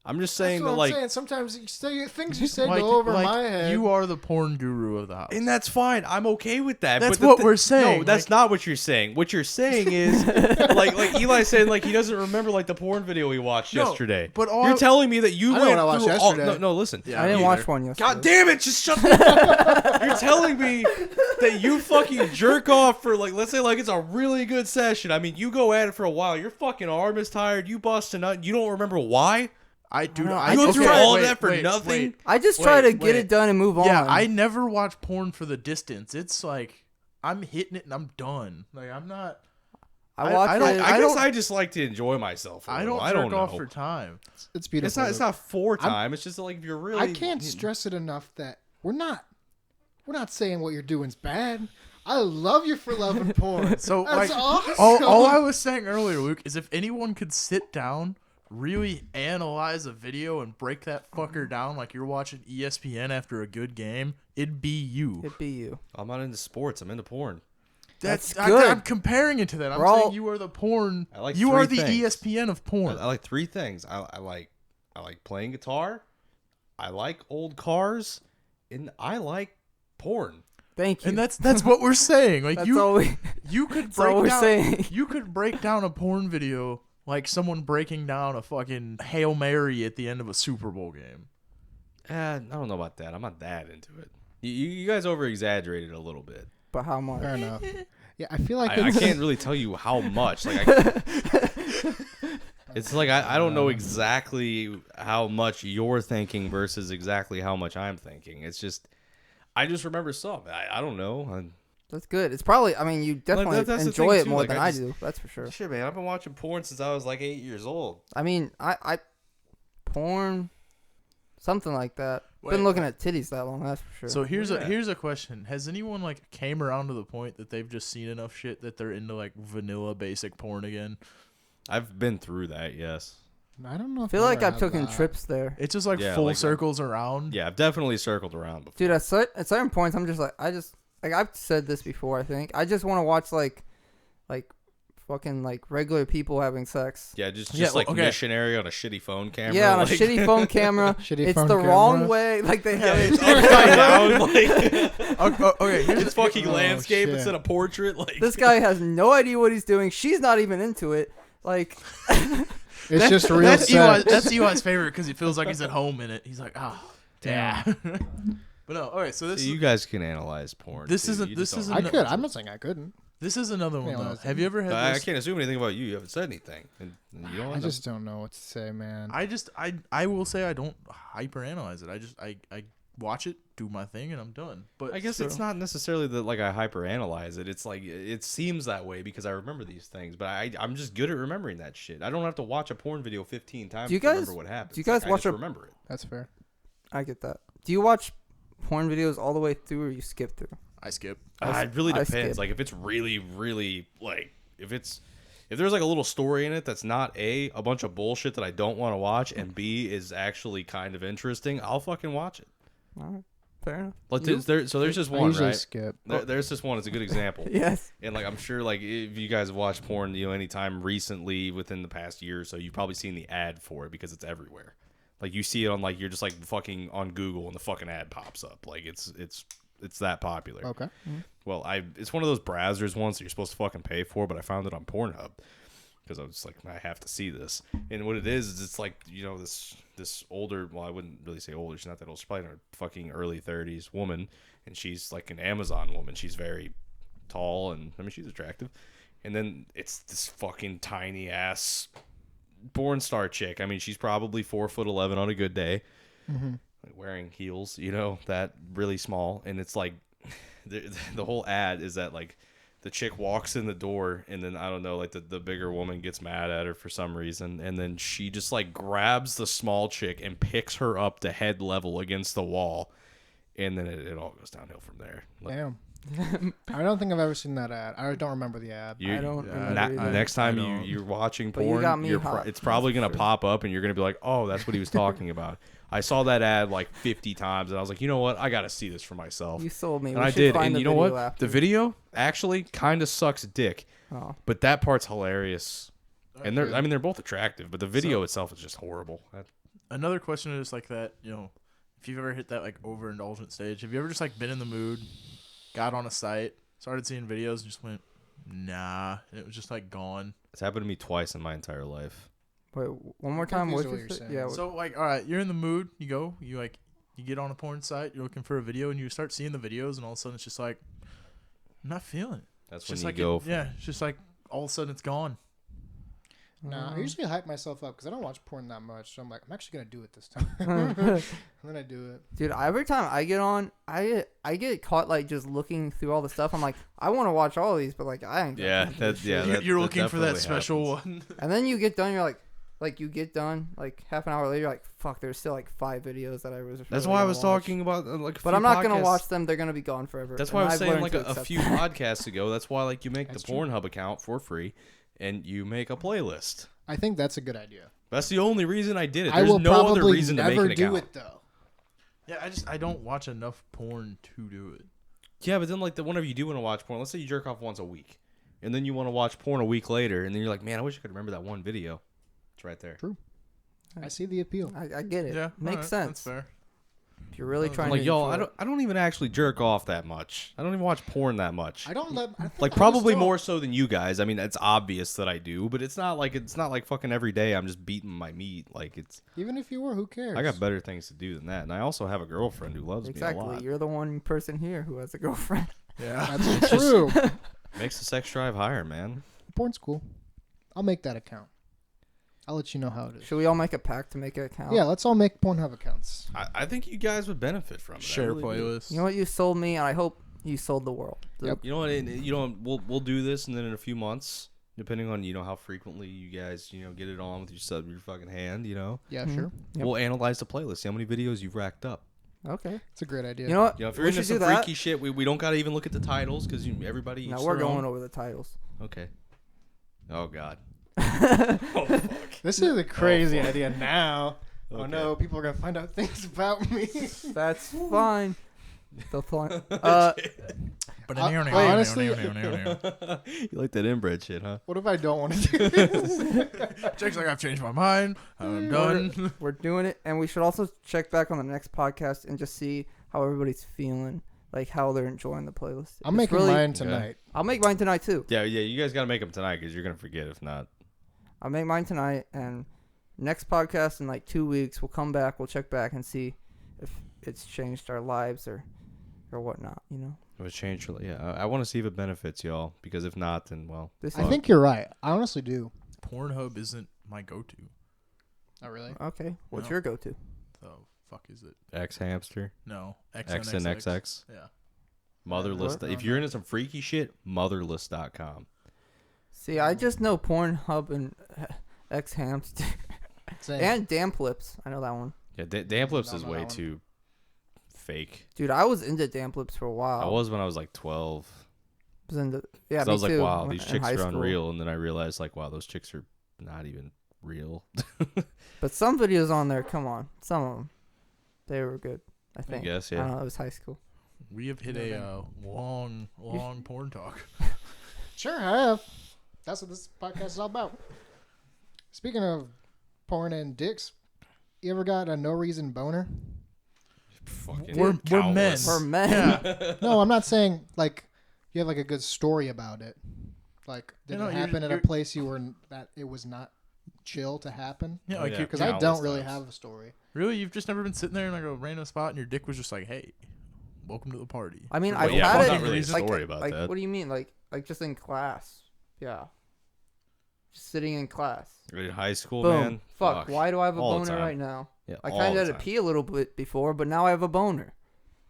I'm just saying That's that what I'm like, saying. Sometimes you say things you say Like, go over like, my head. You are the porn guru of the house. and that's fine. I'm okay with that. That's but what we're saying. No, that's not what you're saying. What you're saying is like Eli said, like he doesn't remember like the porn video he watched No, yesterday. but all you're telling me that you I know went what I watched through all, yesterday. no, listen. Yeah, I didn't me watch either. one yesterday. God damn it! Just shut the You're telling me that you fucking jerk off for like, let's say like it's a really good session. I mean, you go at it for a while. Your fucking arm is tired. You bust a nut. You don't remember why? I do. I don't know. I You went okay, through all wait, that for wait, nothing? wait. I just try to get it done and move on. Yeah, I never watch porn for the distance. It's like I'm hitting it and I'm done. Like I'm not. I watch I don't- it. I guess don't- I just like to enjoy myself. I don't jerk jerk off know. for time. It's beautiful. It's not for time. It's just that, like if you're really. I can't stress it enough that we're not saying what you're doing's bad. I love you for loving porn. So That's like awesome. all I was saying earlier, Luke, is if anyone could sit down, really analyze a video and break that fucker down like you're watching ESPN after a good game, it'd be you. It'd be you. I'm not into sports. I'm into porn. That's good. I'm comparing it to that. I'm We're all- saying you are the porn. I like you three are the things. ESPN of porn. I like three things. I like playing guitar. I like old cars, and I like porn. Thank you. And that's what we're saying. Like That's all we. you could That's all break we're down saying. you could break down a porn video like someone breaking down a fucking Hail Mary at the end of a Super Bowl game. I don't know about that. I'm not that into it. You guys over exaggerated a little bit. But how much? Fair enough. Yeah, I feel like I it's, can't really tell you how much. Like, it's like I don't know exactly how much you're thinking versus exactly how much I'm thinking. It's just I just remember some. I don't know. That's good. It's probably. I mean, you definitely that's the enjoy thing, it too, more like, than I I just- do. That's for sure. Shit, man, I've been watching porn since I was like 8 years old. I mean, I porn, something like that. Wait, Been looking at titties that long. That's for sure. So here's Yeah. here's a question: has anyone like came around to the point that they've just seen enough shit that they're into like vanilla basic porn again? I've been through that, yes. I don't know. I feel like I've took taken trips there, It's just like Yeah, full like, circles around. Yeah, I've definitely circled around before. dude. At certain points, I'm just like, I've said this before. I think I just want to watch like fucking like regular people having sex. Yeah, just Yeah, like okay. missionary on a shitty phone camera. Yeah, on a like, shitty phone camera. Shitty It's phone the camera. wrong way. Like they have it. it's upside down, like Okay, here's it's fucking Oh, landscape shit. instead of portrait. Like This guy has no idea what he's doing. She's not even into it. Like, It's just real that's sex. That's Eli's favorite because he feels like he's at home in it. He's like, oh, damn. But no, all right. So this you guys can analyze porn. This too. isn't- You this just isn't- don't- I could. I'm not saying I couldn't. this is another one Yeah, though. let's- Have you ever had I this? can't assume anything about you. You haven't said anything, and you don't. I just don't know what to say, man. I will say I don't hyperanalyze it. I watch it, do my thing, and I'm done. But I guess it's not necessarily that like I hyperanalyze it. It's like it seems that way because I remember these things, but I'm just good at remembering that shit. I don't have to watch a porn video 15 times Do you to guys- remember what happens. do you guys Like, I watch just a- remember it? That's fair. I get that. Do you watch porn videos all the way through, or you skip through? I skip. It really I depends. skip. Like if it's really like if there's like a little story in it that's not a bunch of bullshit that I don't want to watch, and B is actually kind of interesting, I'll fucking watch it. All right, fair enough. Like You? there's just I one, usually right? skip. There's this one. It's a good example. Yes. And like I'm sure like if you guys have watched porn, anytime recently within the past year or so, you've probably seen the ad for it because it's everywhere. Like you see it on like you're just like fucking on Google and the fucking ad pops up. Like it's that popular. Okay. Well, it's one of those browsers ones that you're supposed to fucking pay for, but I found it on Pornhub because I was like, I have to see this. And what it is it's like this older. Well, I wouldn't really say older. She's not that old. She's probably in her fucking early 30s woman, and she's like an Amazon woman. She's very tall, and I mean she's attractive. And then it's this fucking tiny ass porn star chick. I mean she's probably 4'11" on a good day. Like wearing heels, that really small, and it's like the whole ad is that like the chick walks in the door, and then I don't know, like the bigger woman gets mad at her for some reason, and then she just like grabs the small chick and picks her up to head level against the wall, and then it all goes downhill from there. Like, Damn. I don't think I've ever seen that ad. I don't remember the ad. I don't remember either. next time I don't. you're watching But you porn, got me hot. it's probably That's gonna for sure. pop up, and you're gonna be like, oh, that's what he was talking about. I saw that ad like 50 times, and I was like, you know what? I gotta see this for myself. You sold me. And We I should did, find and the you know video what? after. The video actually kind of sucks dick, Oh. but that part's hilarious. And Okay. they're both attractive, but the video itself is just horrible. Another question is like that. If you've ever hit that like overindulgent stage, have you ever just like been in the mood, got on a site, started seeing videos, and just went, nah, and it was just like gone. It's happened to me twice in my entire life. Wait, one more time. confused What what you you're say? saying. Yeah. So like, all right, you're in the mood. You get on a porn site. You're looking for a video, and you start seeing the videos, and all of a sudden it's just like, I'm not feeling it. That's It's when just you like go. it's just like all of a sudden it's gone. Nah, I Um, usually hype myself up because I don't watch porn that much. So I'm like, I'm actually gonna do it this time. And then I do it. Dude, every time I get on, I get caught like just looking through all the stuff. I'm like, I want to watch all of these, but like I ain't. got Yeah, time for that- this yeah, shit. that- You're looking for that definitely special happens. one. And then you get done, you're like you get done, like half an hour later, you're like, fuck, there's still like 5 videos that I was. That's really why I gonna was watch. talking about like. But I'm not gonna watch them. They're gonna be gone forever. That's And why I was I've saying learned like to a accept few that. podcasts ago. That's why like you make That's the true. Pornhub account for free, and you make a playlist. I think that's a good idea. That's the only reason I did it. I There's will no probably other reason to make never an do account. it though. Yeah, I don't watch enough porn to do it. Yeah, but then like whenever you do want to watch porn, let's say you jerk off once a week, and then you want to watch porn a week later, and then you're like, man, I wish I could remember that one video. It's right there. True. I see the appeal. I get it. Yeah, Makes alright, sense. That's fair. If you're really I'm trying I'm to like, yo, enjoy it. I don't even actually jerk off that much. I don't even watch porn that much. I don't let. I think Like I probably just don't. more so than you guys. I mean, it's obvious that I do, but it's not like fucking every day I'm just beating my meat. Like it's Even if you were, who cares? I got better things to do than that. And I also have a girlfriend who loves me a Exactly. lot. You're the one person here who has a girlfriend. Yeah. That's true. Makes the sex drive higher, man. Porn's cool. I'll make that account. I'll let you know how it is. Should we all make a pact to make an account? Yeah, let's all make Pornhub accounts. I think you guys would benefit from it. I Share really do. playlist. You know what? You sold me, and I hope you sold the world. Yep. You know what? We'll do this, and then in a few months, depending on how frequently you guys get it on with your fucking hand, Yeah, Mhm. sure. Yep. we'll analyze the playlist, see how many videos you've racked up. Okay. It's a great idea. You know what? If you're we into should do some that. freaky shit, we don't gotta even look at the titles because everybody. No, eats we're their going own. over the titles. Okay. Oh God. This is a crazy fuck. idea now. Oh Okay. no, people are gonna find out things about me. That's fine. They'll find. But honestly- You like that inbred shit, huh? What if I don't want to do this? Jake's like, I've changed my mind. I'm done. We're doing it, and we should also check back on the next podcast and just see how everybody's feeling, like how they're enjoying the playlist. I'm It's making really- mine tonight. I'll make mine tonight too. Yeah. You guys gotta make them tonight because you're gonna forget if not. I'll make mine tonight, and next podcast in like 2 weeks, we'll come back, we'll check back and see if it's changed our lives or whatnot. It was changed. Yeah. I want to see if it benefits y'all because if not, then well. This I is think you're right. I honestly do. Pornhub isn't my go-to. Oh really? okay. What's No. your go-to? The fuck is it? X hamster. No. X and XX. Yeah. Motherless. What? If you're into some freaky shit, motherless.com. See, I just know Pornhub and X Hamster Same. and Damp Lips. I know that one. Yeah, Damp Lips Don't is know way that one. too fake. Dude, I was into Damp Lips for a while. I was when I was like 12. Was into, yeah, 'Cause me I was like, too, wow, when- these in chicks high are school. unreal. And then I realized, like, wow, those chicks are not even real. But some videos on there, come on, some of them, they were good. I I think. guess, I don't yeah. know. It was high school. We have hit a long porn talk. Sure have. That's what this podcast is all about. Speaking of porn and dicks, you ever got a no reason boner? Fucking We're men. countless. For men, Yeah. No, I'm not saying like you have like a good story about it. Like did No, it you're- happen at a you're- place you were that it was not chill to happen? Yeah, Oh, like yeah. you Because I Countless don't really times. have a story. really, you've just never been sitting there in like a random spot and your dick was just like, "Hey, welcome to the party." I mean, Well, I've yeah, had it's it. not really a like, story about like, that. what do you mean? Like just in class? Yeah. Just sitting in class. In high school, Boom. man. Fuck. Why do I have a All the boner time. right now? Yeah, I all kind the of had to time. pee a little bit before, but now I have a boner.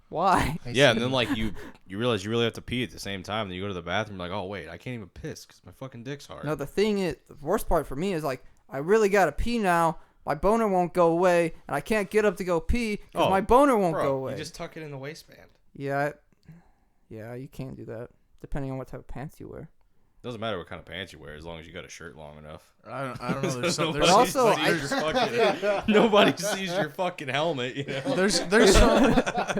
Why? Yeah, and then like you realize you really have to pee at the same time. Then you go to the bathroom, like, oh wait, I can't even piss because my fucking dick's hard. No, the thing is, the worst part for me is like, I really gotta pee now. My boner won't go away, and I can't get up to go pee because Oh, my boner won't Bro, go away. you just tuck it in the waistband. Yeah, you can't do that. Depending on what type of pants you wear. Doesn't matter what kind of pants you wear as long as you got a shirt long enough. I don't know. There's some, Nobody there's, also, sees your fucking, nobody sees your fucking helmet. You know? there's some.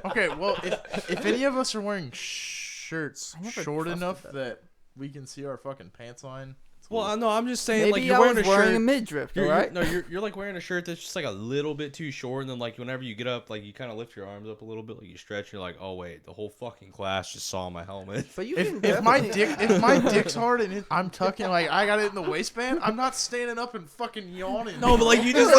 Okay, well, if any of us are wearing shirts I never short trusted enough that. that we can see our fucking pants line. it's Well, cool. no, I'm just saying, Maybe like you're I wearing was a wearing shirt. a midriff, You're, right? you're like wearing a shirt that's just like a little bit too short, and then like whenever you get up, like you kind of lift your arms up a little bit, like you stretch. You're like, oh wait, the whole fucking class just saw my helmet. But you can if my definitely- dick if my dick's hard and I'm tucking like I got it in the waistband, I'm not standing up and fucking yawning. No, but like you just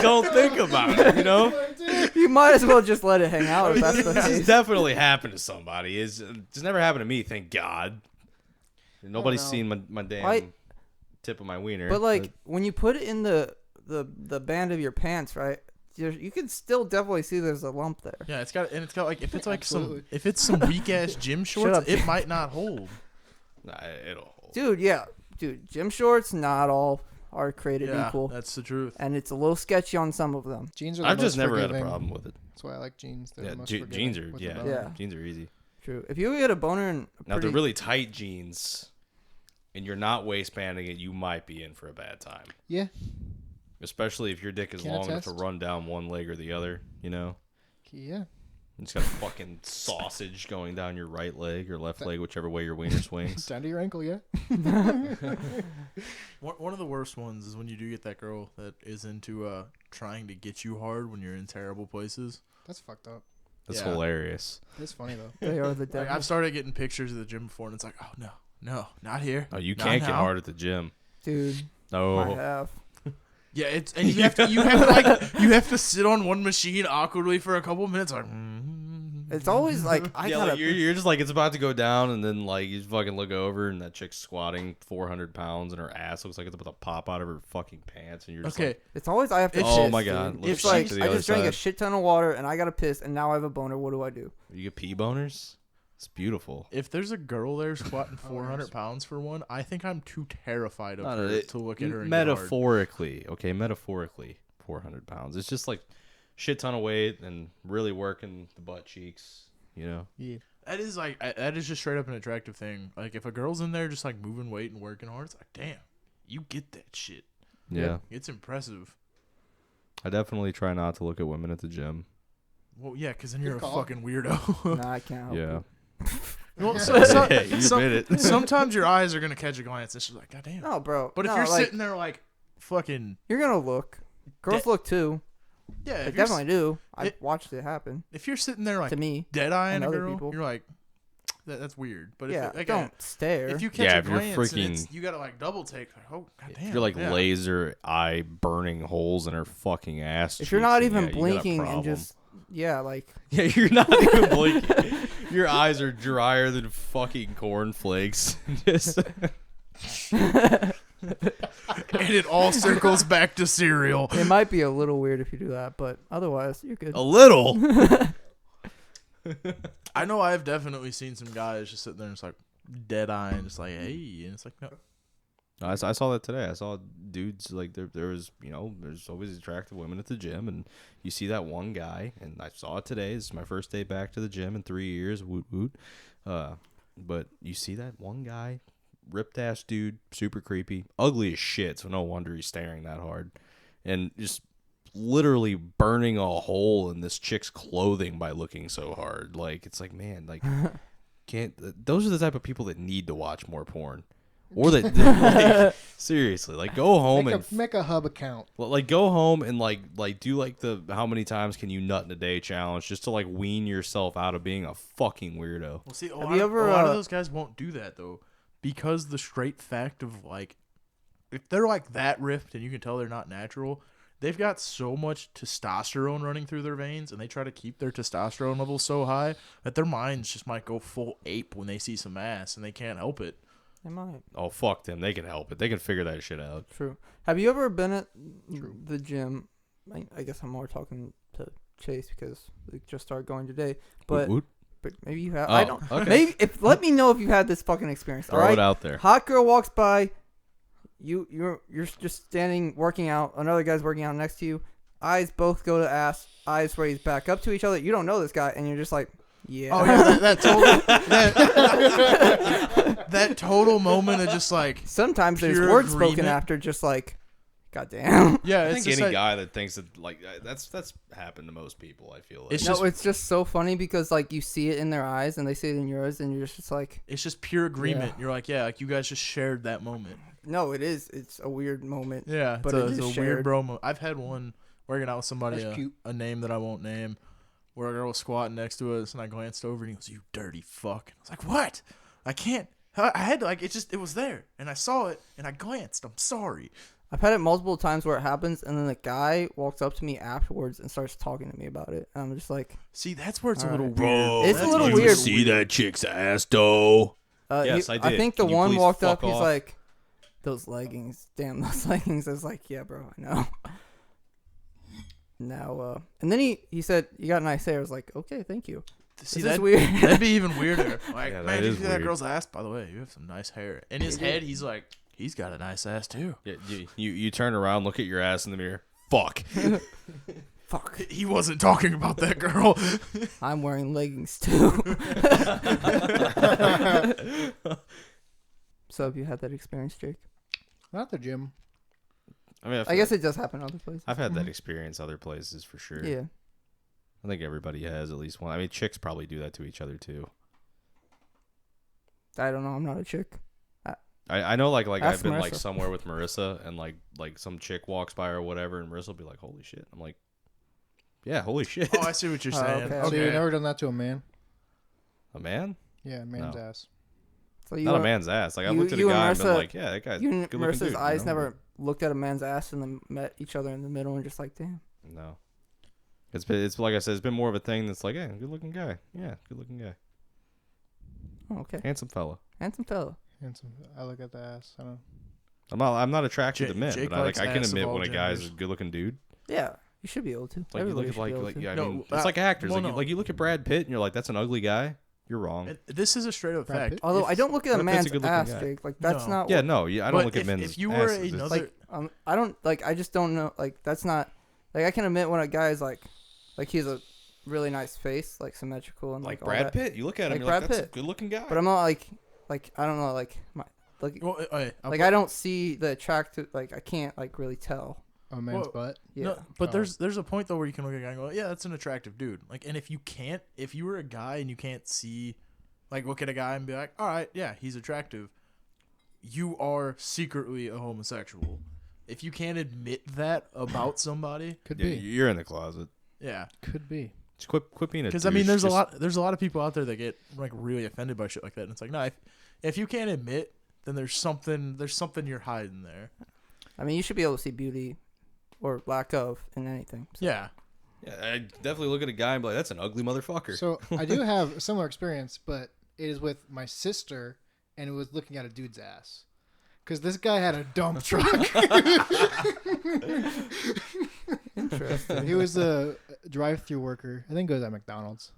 don't think about it, you know. you might as well just let it hang out if that's the This has case. definitely happened to somebody. It's never happened to me, thank God. Nobody's know. seen my damn I- tip of my wiener. But like when you put it in the band of your pants, right? You can still definitely see there's a lump there. Yeah, it's got like if it's like Absolutely. some weak ass gym shorts, up. it might not hold. nah, it'll hold. Dude, gym shorts not all are created Yeah, equal, that's the truth. and it's a little sketchy on some of them. Jeans are the I've most just never had a forgiving. problem with it. That's why I like jeans. They're Yeah, the most jeans forgiving are with the yeah, boner. Yeah. jeans are easy. True. If you get a boner in a Now if pretty, they're really tight jeans, and you're not waistbanding it, you might be in for a bad time. Yeah. Especially if your dick is Can long enough to attest. run down one leg or the other, you know? Yeah. It's got a fucking sausage going down your right leg or left leg, whichever way your wiener It's swings. down to your ankle, yeah. One of the worst ones is when you do get that girl that is into trying to get you hard when you're in terrible places. That's fucked up. That's Yeah. hilarious. It's funny though. they are the Like, devil. I've started getting pictures of the gym before, and it's like, oh no, not here. Oh, you Not can't get now. hard at the gym. Dude, I No. have. Yeah, it's and you have to sit on one machine awkwardly for a couple minutes. Like, It's always like I Yeah, gotta. like you're just like it's about to go down, and then like you fucking look over, and that chick's squatting 400 pounds, and her ass looks like it's about to pop out of her fucking pants, and you're just okay, like, It's always I have to. Oh piss, my dude. God, let's It's shift like to the I other just drank a side. shit ton of water and I gotta piss and now I have a boner. What do I do? you get pee boners. It's beautiful. If there's a girl there squatting 400 pounds for one, I think I'm too terrified of her to look at her and metaphorically, okay, metaphorically, 400 pounds. It's just like shit ton of weight and really working the butt cheeks, you know? Yeah. That is just straight up an attractive thing. Like, if a girl's in there just, like, moving weight and working hard, it's like, damn, you get that shit. Yeah. It's impressive. I definitely try not to look at women at the gym. Well, yeah, because then you're a fucking weirdo. Nah, I can't help Yeah. it. Well, You admit it. sometimes your eyes are going to catch a glance, and she's like, God damn. No, bro. But if no, you're like, sitting there, like, fucking... you're gonna look. Girls look too. Yeah, They definitely do. I it- watched it happen If you're sitting there, like, to me. dead-eyeing and a other girl, people. you're like, that's weird. But Yeah, if, like, don't stare. if you catch Yeah, a if you're glance, and freaking- you got to, like, double take, like, oh, God damn. If you're like yeah. laser eye burning holes in her fucking ass. If you're cheeks, not then even yeah, you got a blinking and problem. just like Yeah, you're not even blinking. Your eyes are drier than fucking cornflakes. Just And it all circles back to cereal. it might be a little weird if you do that, but otherwise you're good. a little. I know I've definitely seen some guys just sitting there and just like dead eye and just like, hey, and it's like, no. I saw that today. I saw dudes like there was, you know, there's always attractive women at the gym, and you see that one guy, and I saw it today. It's my first day back to the gym in 3 years. Woot woot. But you see that one guy, ripped ass dude, super creepy, ugly as shit. So no wonder he's staring that hard, and just literally burning a hole in this chick's clothing by looking so hard. Like, it's like, man, like can't. Those are the type of people that need to watch more porn. Or that, like, seriously, like, go home Make a hub account. like go home and like do like the how many times can you nut in a day challenge just to like wean yourself out of being a fucking weirdo. Well, see, a Have lot, you of, ever, a lot of those guys won't do that, though, because the straight fact of, like, if they're, like, that ripped and you can tell they're not natural, they've got so much testosterone running through their veins, and they try to keep their testosterone levels so high that their minds just might go full ape when they see some ass, and they can't help it. They might. Oh, fuck them. They can help it. They can figure that shit out. True. Have you ever been at the gym? I guess I'm more talking to Chase because we just started going today. But Woot woot. but maybe you have. Oh, I don't. okay. Maybe let me know if you've had this fucking experience. Throw all right. it out there. Hot girl walks by. You're just standing working out. Another guy's working out next to you. Eyes both go to ass. Eyes raised back up to each other. You don't know this guy, and you're just like, yeah. Oh, yeah, that total moment of just, like, Sometimes there's pure words spoken agreement. after, just like, goddamn. yeah, I it's think just any like, guy that thinks that like that's happened to most people. I feel like It's No, just- it's just so funny because like you see it in their eyes and they see it in yours, and you're just like, it's just pure agreement. You're like, yeah, like, you guys just shared that moment. no, it is. It's a weird moment. Yeah, But it's it a is weird shared. bro moment. I've had one working out with somebody, That's cute. a name that I won't name, where a girl was squatting next to us, and I glanced over, and he goes, "You dirty fuck." I was like, "What? I can't." I had to, like, it was there, and I saw it, and I glanced. I'm sorry. I've had it multiple times where it happens, and then the guy walks up to me afterwards and starts talking to me about it, and I'm just like, See, that's where it's a All little right. weird. It's a That's little where weird. See that chick's ass, though? Yes, I did. think the Can you one please walked up. fuck He's off? like, "Those leggings, damn those leggings." I was like, "Yeah, bro, I know." Now, and then he said, "You got nice hair." I was like, "Okay, thank you." See, This is that, weird. that'd be even weirder. Like, Yeah, that man, did you is see that weird. girl's ass? By the way, you have some nice hair. In his head, he's like, he's got a nice ass too. Yeah, you turn around, look at your ass in the mirror. Fuck. Fuck, He wasn't talking about that girl. I'm wearing leggings too. So have you had that experience, Jake? Not the gym. I mean, I guess it does happen other places. I've had that experience other places for sure. Yeah. I think everybody has at least one. I mean, chicks probably do that to each other too. I don't know. I'm not a chick. I know like Ask I've been like Marissa. somewhere with Marissa and like some chick walks by or whatever and Marissa will be like, "Holy shit." I'm like, "Yeah, holy shit." Oh, I see what you're Oh, saying. okay. So you've never done that to a man? A man? Yeah, a man's No. ass. So you Not a were- man's ass. Like I you- looked at a you and guy and been Marissa- like, "Yeah, that guy's You and good looking Marissa's dude," eyes you know? never looked at a man's ass and then met each other in the middle and just like, damn. No. It's like I said, it's been more of a thing that's like, "Yeah, good looking guy. Yeah, good looking guy. Oh, okay. Handsome fella." Handsome fella. Handsome. I look at the ass. I don't. I'm not attracted to men, Jake but I likes can ass of admit all when a guy's a genders. good looking dude. Yeah, you should be able to. Like you Everybody look at should be able to. yeah, I No, mean, it's like actors. well, Like, no. like you look at Brad Pitt and you're like, "That's an ugly guy." You're wrong. This is a straight up Brad fact. Pitt? Although I don't look at a Brad Pitt's man's a good-looking ass, guy. Jake. Like that's No. not. Yeah, no, I don't But look at men's if you were asses. It's- another, I don't like. I just don't know. Like that's not. Like I can admit when a guy is like he's a really nice face, like symmetrical and like all Brad that. Pitt, you look at him, Like you're like, Brad that's Pitt. a good-looking guy. But I'm not like I don't know like my like well, okay, like I don't see the attractive like I can't like really tell. A man's Well, butt. Yeah. No, but Oh. there's a point though where you can look at a guy and go, yeah, that's an attractive dude. Like, and if you were a guy and you can't see, like, look at a guy and be like, all right, yeah, he's attractive. You are secretly a homosexual. If you can't admit that about somebody, Could Yeah, be. you're in the closet. yeah. Could be. Just quit being a Because I mean, douche. there's a lot of people out there that get like really offended by shit like that, and it's like, no, if you can't admit, then there's something you're hiding there. I mean, you should be able to see beauty or lack of in anything. So. Yeah. Yeah, I definitely look at a guy and be like, that's an ugly motherfucker. So I do have a similar experience, but it is with my sister, and it was looking at a dude's ass. Because this guy had a dump truck. Interesting. He was a drive-through worker. I think it was at McDonald's.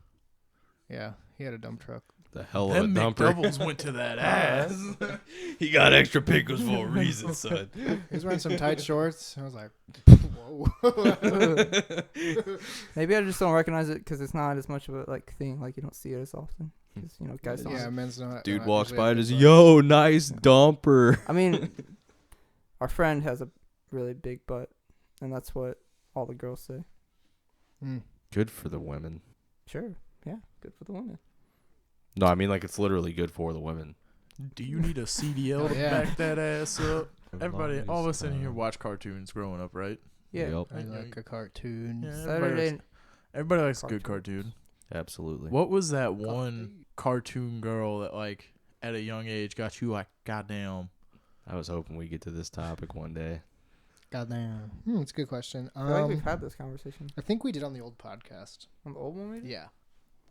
Yeah, he had a dump truck. the hell of a Them dumper. McDoubles went to that ass. He got extra pickles for a reason, son. He was wearing some tight shorts. I was like, whoa. Maybe I just don't recognize it because it's not as much of a like thing. Like you don't see it as often. 'Cause, guys don't. Yeah, men's not. Dude not walks usually by have and is, big butts. yo, nice dumper. I mean, our friend has a really big butt, and that's what all the girls say. Mm. Good for the women. Sure, yeah, good for the women. No, I mean, like, it's literally good for the women. Do you need a CDL to Yeah. back that ass up? Everybody, all of us in here watch cartoons growing up, right? Yeah, Yep, I like a cartoon. Yeah, Saturday. everybody likes a good cartoon. absolutely. What was that one cartoon girl that, like, at a young age got you, like, goddamn? I was hoping we get to this topic one day. Goddamn. It's a good question. I feel like we've had this conversation I think we did on the old podcast. on the old one, maybe. Yeah.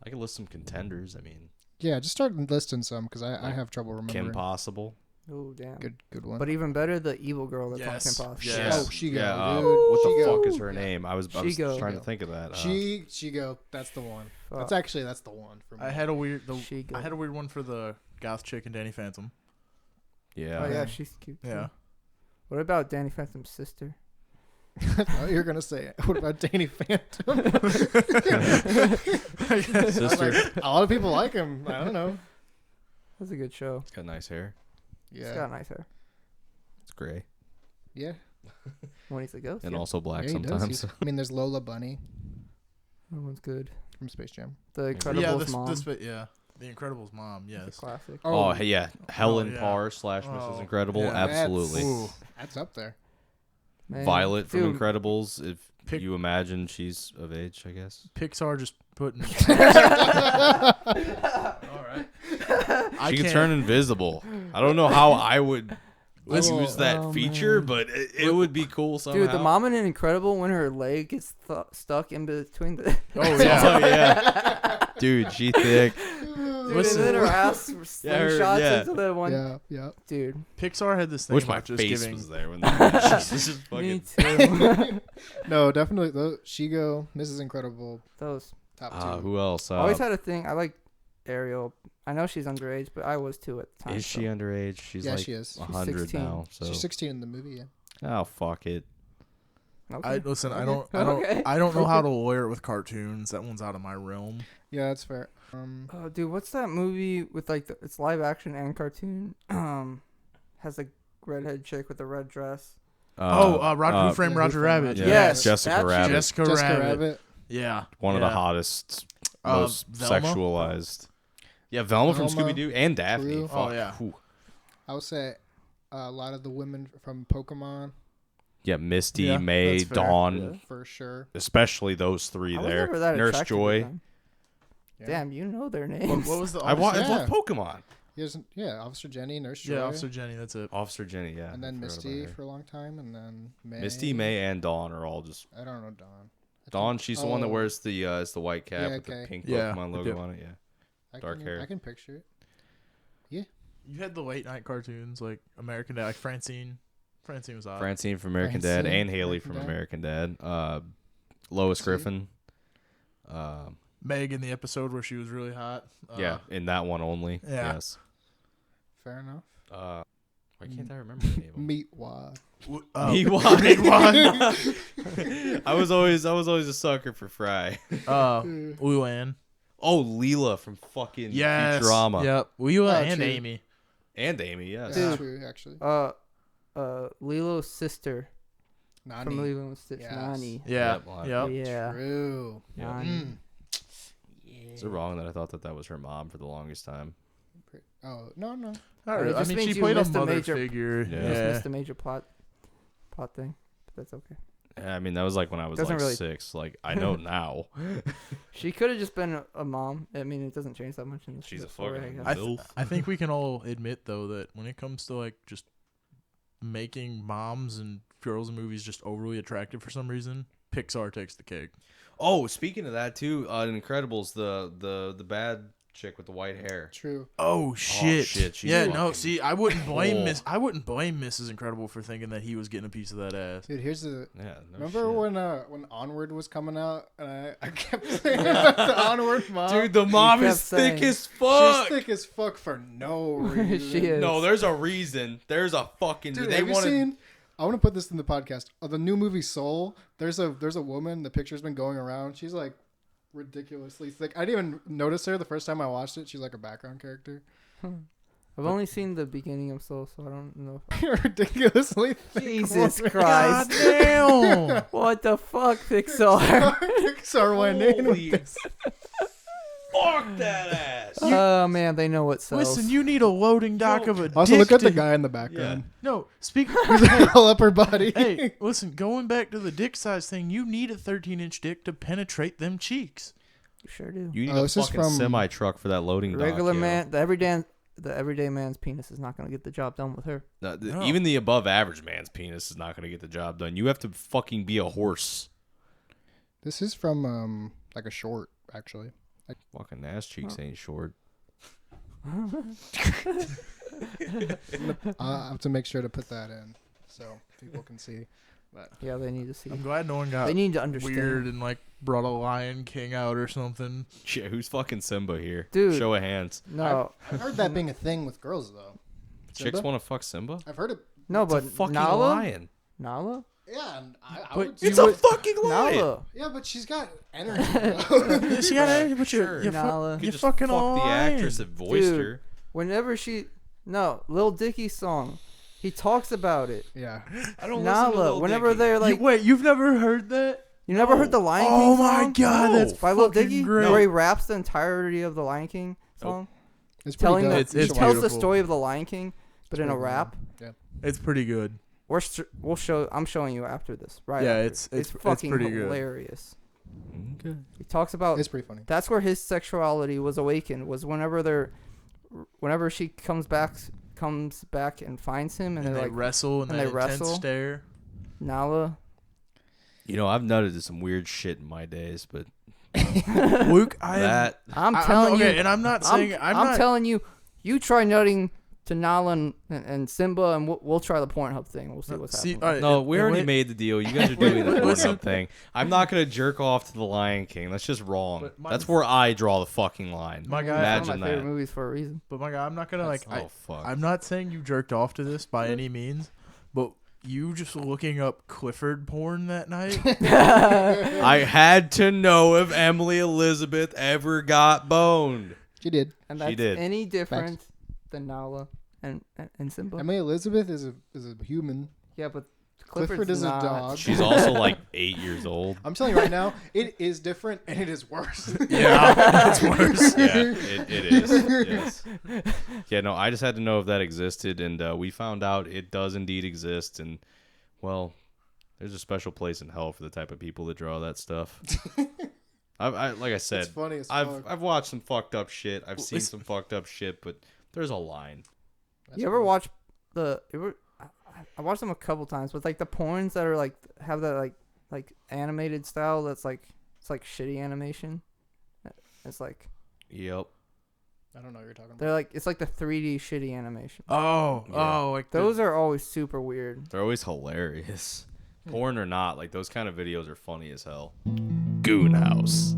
I can list some contenders. I mean, Yeah, just start listing some because I have trouble remembering. Kim Possible. Oh damn. Good one. But even better, the evil girl that's Yes, on Kim Possible. yes. Oh, She-Go, Yeah, dude. what the She-Go. fuck is her name? I was She-Go. trying to think of that. She-Go. That's the one. Fuck. That's the one for me. I had a weird She-Go. I had a weird one for the goth chick and Danny Phantom. yeah. Oh yeah, she's cute. Too. Yeah. What about Danny Phantom's sister? I thought you were gonna say, what about Danny Phantom? Sister. A lot of people like him. I don't know. That's a good show. Got nice hair. She's Yeah. got nice hair. It's gray. Yeah. When he's a ghost. And yeah. also black Yeah, he does. sometimes. I mean, there's Lola Bunny That one's good. from Space Jam. The Incredibles Yeah, mom. The Incredibles mom, It's a yes. classic. Oh, hey, yeah. Helen yeah. Parr / Mrs. Oh, Incredible. yeah. Absolutely. Ooh. That's up there. Man. Violet from Dude, Incredibles. If Pick- you imagine she's of age, I guess. Pixar just putting. All right. She can turn invisible. I don't know how I would Listen- use that Oh, feature, man. but it would be cool somehow. Dude, the mom in Incredible when her leg gets stuck in between the. Oh yeah. Oh, yeah. Dude, she thick. Dude, Listen- and then her ass Yeah, her- slingshots yeah. into the one. Yeah, yeah. Dude, Pixar had this I thing wish my about just face giving. was there when Jesus is me fucking. too. No, definitely. She-Go, Mrs. Incredible, Those. top two. Who else? I always had a thing. I like Ariel. I know she's underage, but I was too at the time. Is she so. underage? She's Yeah, like she is. 100 16. now. So. She's 16 in the movie, yeah. Oh, fuck it. Okay. I listen. I don't. Okay. I don't know how to lawyer it with cartoons. That one's out of my realm. Yeah, that's fair. Oh, dude, what's that movie with like it's live action and cartoon? Has a redhead chick with a red dress. Who Framed Roger Rabbit? Yeah, Yes, Jessica that Rabbit. Jessica Rabbit. Yeah. One of the Yeah. hottest, most Velma? sexualized. Yeah, Velma from Velma, Scooby Doo and Daphne. True. Fuck. Oh, yeah. Whew. I would say a lot of the women from Pokemon, Yeah, Misty, Yeah, May, that's fair. Dawn, Yeah. for sure. especially those three I was there. never that Nurse attracted to Joy. them. Yeah. Damn, you know their names. What was the? I officer? love Pokemon. Yeah, Officer Jenny, Nurse Joy, Yeah, Officer Jenny. That's it. Officer Jenny, yeah. and then I forgot Misty about her. for a long time, and then May. Misty, May, and Dawn are all just. I don't know Dawn. Dawn, she's the one that Oh. wears the it's the white cap Yeah, with the okay. pink Yeah, Pokemon with logo the- on it. Yeah. dark I hair. can picture it. You had the late night cartoons like American Dad, like Francine. Francine was odd. Francine from American Dad Francine, and Haley from American American Dad. Lois See? Griffin. Meg in the episode where she was really hot. Yeah, in that one only. Yeah. Yes. Fair enough. Why can't I remember the name? Meatwad. Meatwad. I was always a sucker for Fry. Luann. Oh, Leela from fucking Yes. Futurama. Yep. Leela and true. Amy. And Amy, yes. Yeah, Dude. true, actually. Lilo's sister Nani. from Lilo and Stitch, Yes. Nani. Yeah. Yep, well, Yep. Yeah. True. Yeah. Nani. Is it wrong that I thought that was her mom for the longest time? Oh, no. Not It really. I just mean, means she you played a missed a mother major- figure. Yeah. I just Yeah. missed a major plot thing, but that's okay. I mean, that was like when I was Doesn't like really- 6. Like, I know now. She could have just been a mom. I mean, it doesn't change that much in the She's a story, I fucking guess. MILF. I think we can all admit though that when it comes to like just making moms and girls in movies just overly attractive for some reason, Pixar takes the cake. Oh, speaking of that too, in Incredibles, the bad chick with the white hair. True. Oh shit! shit, she's Yeah, no. fucking- See, I wouldn't blame Oh. Miss. I wouldn't blame Mrs. Incredible for thinking that he was getting a piece of that ass. Dude, here's the... Yeah. No Remember shit. when Onward was coming out and I kept saying about the Onward mom? Dude, the mom kept is thick saying- as fuck. She's thick as fuck for no reason. She is. No, there's a reason. There's a fucking. Dude, they have you wanted. seen? I want to put this in the podcast. The new movie Soul. There's a woman. The picture's been going around. She's like ridiculously thick. I didn't even notice her the first time I watched it. She's like a background character. I've only seen the beginning of Soul, so I don't know. Ridiculously thick. Jesus woman. Christ! Damn. What the fuck, Pixar? Pixar went in with Holy this. fuck that ass. Oh man, they know what sells. Listen, you need a loading dock of a. Also, dick look at the to- guy in the background. No, speak. All up her body. Hey, listen. Going back to the dick size thing, you need a 13-inch dick to penetrate them cheeks. You sure do. You need Oh, a this is fucking from- semi truck for that loading dock. Regular yo. man, the everyday man's penis is not going to get the job done with her. No, No. Even the above average man's penis is not going to get the job done. You have to fucking be a horse. This is from like a short, actually. Fucking ass cheeks ain't short. I have to make sure to put that in so people can see. Yeah, they need to see. I'm glad no one got They need to understand. weird and like brought a Lion King out or something. Shit, who's fucking Simba here? Dude. Show of hands. No, I've heard that being a thing with girls though. Chicks Simba? want to fuck Simba? I've heard it. no, It's a but fucking Nala, lion. Nala, Yeah, and I But would. you It's a would- fucking lion. Nala, Yeah, but she's got energy. though. She got it, but Sure. you Nala. You you just fucking fuck the lion. actress that voiced Dude. her. Whenever Lil Dicky's song, he talks about it. Yeah. I don't Nala, whenever they're like, Wait, you've never heard that? you never No. heard the Lion King Oh song? my god, No. that's By Lil fucking Dicky, great. where he raps the entirety of the Lion King song, It's pretty telling dope. the, You he should tells watch the beautiful. story of the Lion King, but in a pretty rap. It's pretty good. We'll show. I'm showing you after this. Right. Yeah, after. it's fucking pretty good. hilarious. Okay. He talks about It's pretty funny. that's where his sexuality was awakened. Was whenever she comes back and finds him, and, And they're they like wrestle and and that they intense wrestle. stare. Nala. You know, I've nutted to some weird shit in my days, but Luke, that I'm telling you, and I'm not saying I'm not. telling you, you try nutting to Nala and Simba, and we'll try the Pornhub thing. We'll see what's happening. all right, no, we and already wait- made the deal. You guys are doing the Listen. Pornhub thing. I'm not gonna jerk off to the Lion King. That's just wrong. But my- That's where I draw the fucking line. My guy- It's one Imagine of my favorite that. movies for a reason. But my God, I'm not gonna That's- like. oh fuck. I'm not saying you jerked off to this by any means, but you just looking up Clifford porn that night. I had to know if Emily Elizabeth ever got boned. She did. And She that's did. any different than Nala and Simba. Emily Elizabeth is a human. Yeah, but Clifford Clifford's is a not. dog. She's also like 8 years old. I'm telling you right now, it is different and it is worse. Yeah, it's worse. Yeah, it is. Yes. Yeah, no, I just had to know if that existed, and we found out it does indeed exist. And well, there's a special place in hell for the type of people that draw that stuff. I like I said, It's funny as fuck. I've watched some fucked up shit. I've seen it's- some fucked up shit, but there's a line. You ever watch I watched them a couple times, but like the porns that are like have that like animated style that's like it's like shitty animation. It's like Yep. I don't know what you're talking about. they're like it's like the 3D shitty animation. Oh, Yeah. like Those are always super weird. They're always hilarious. Porn or not, like those kind of videos are funny as hell. Goon House.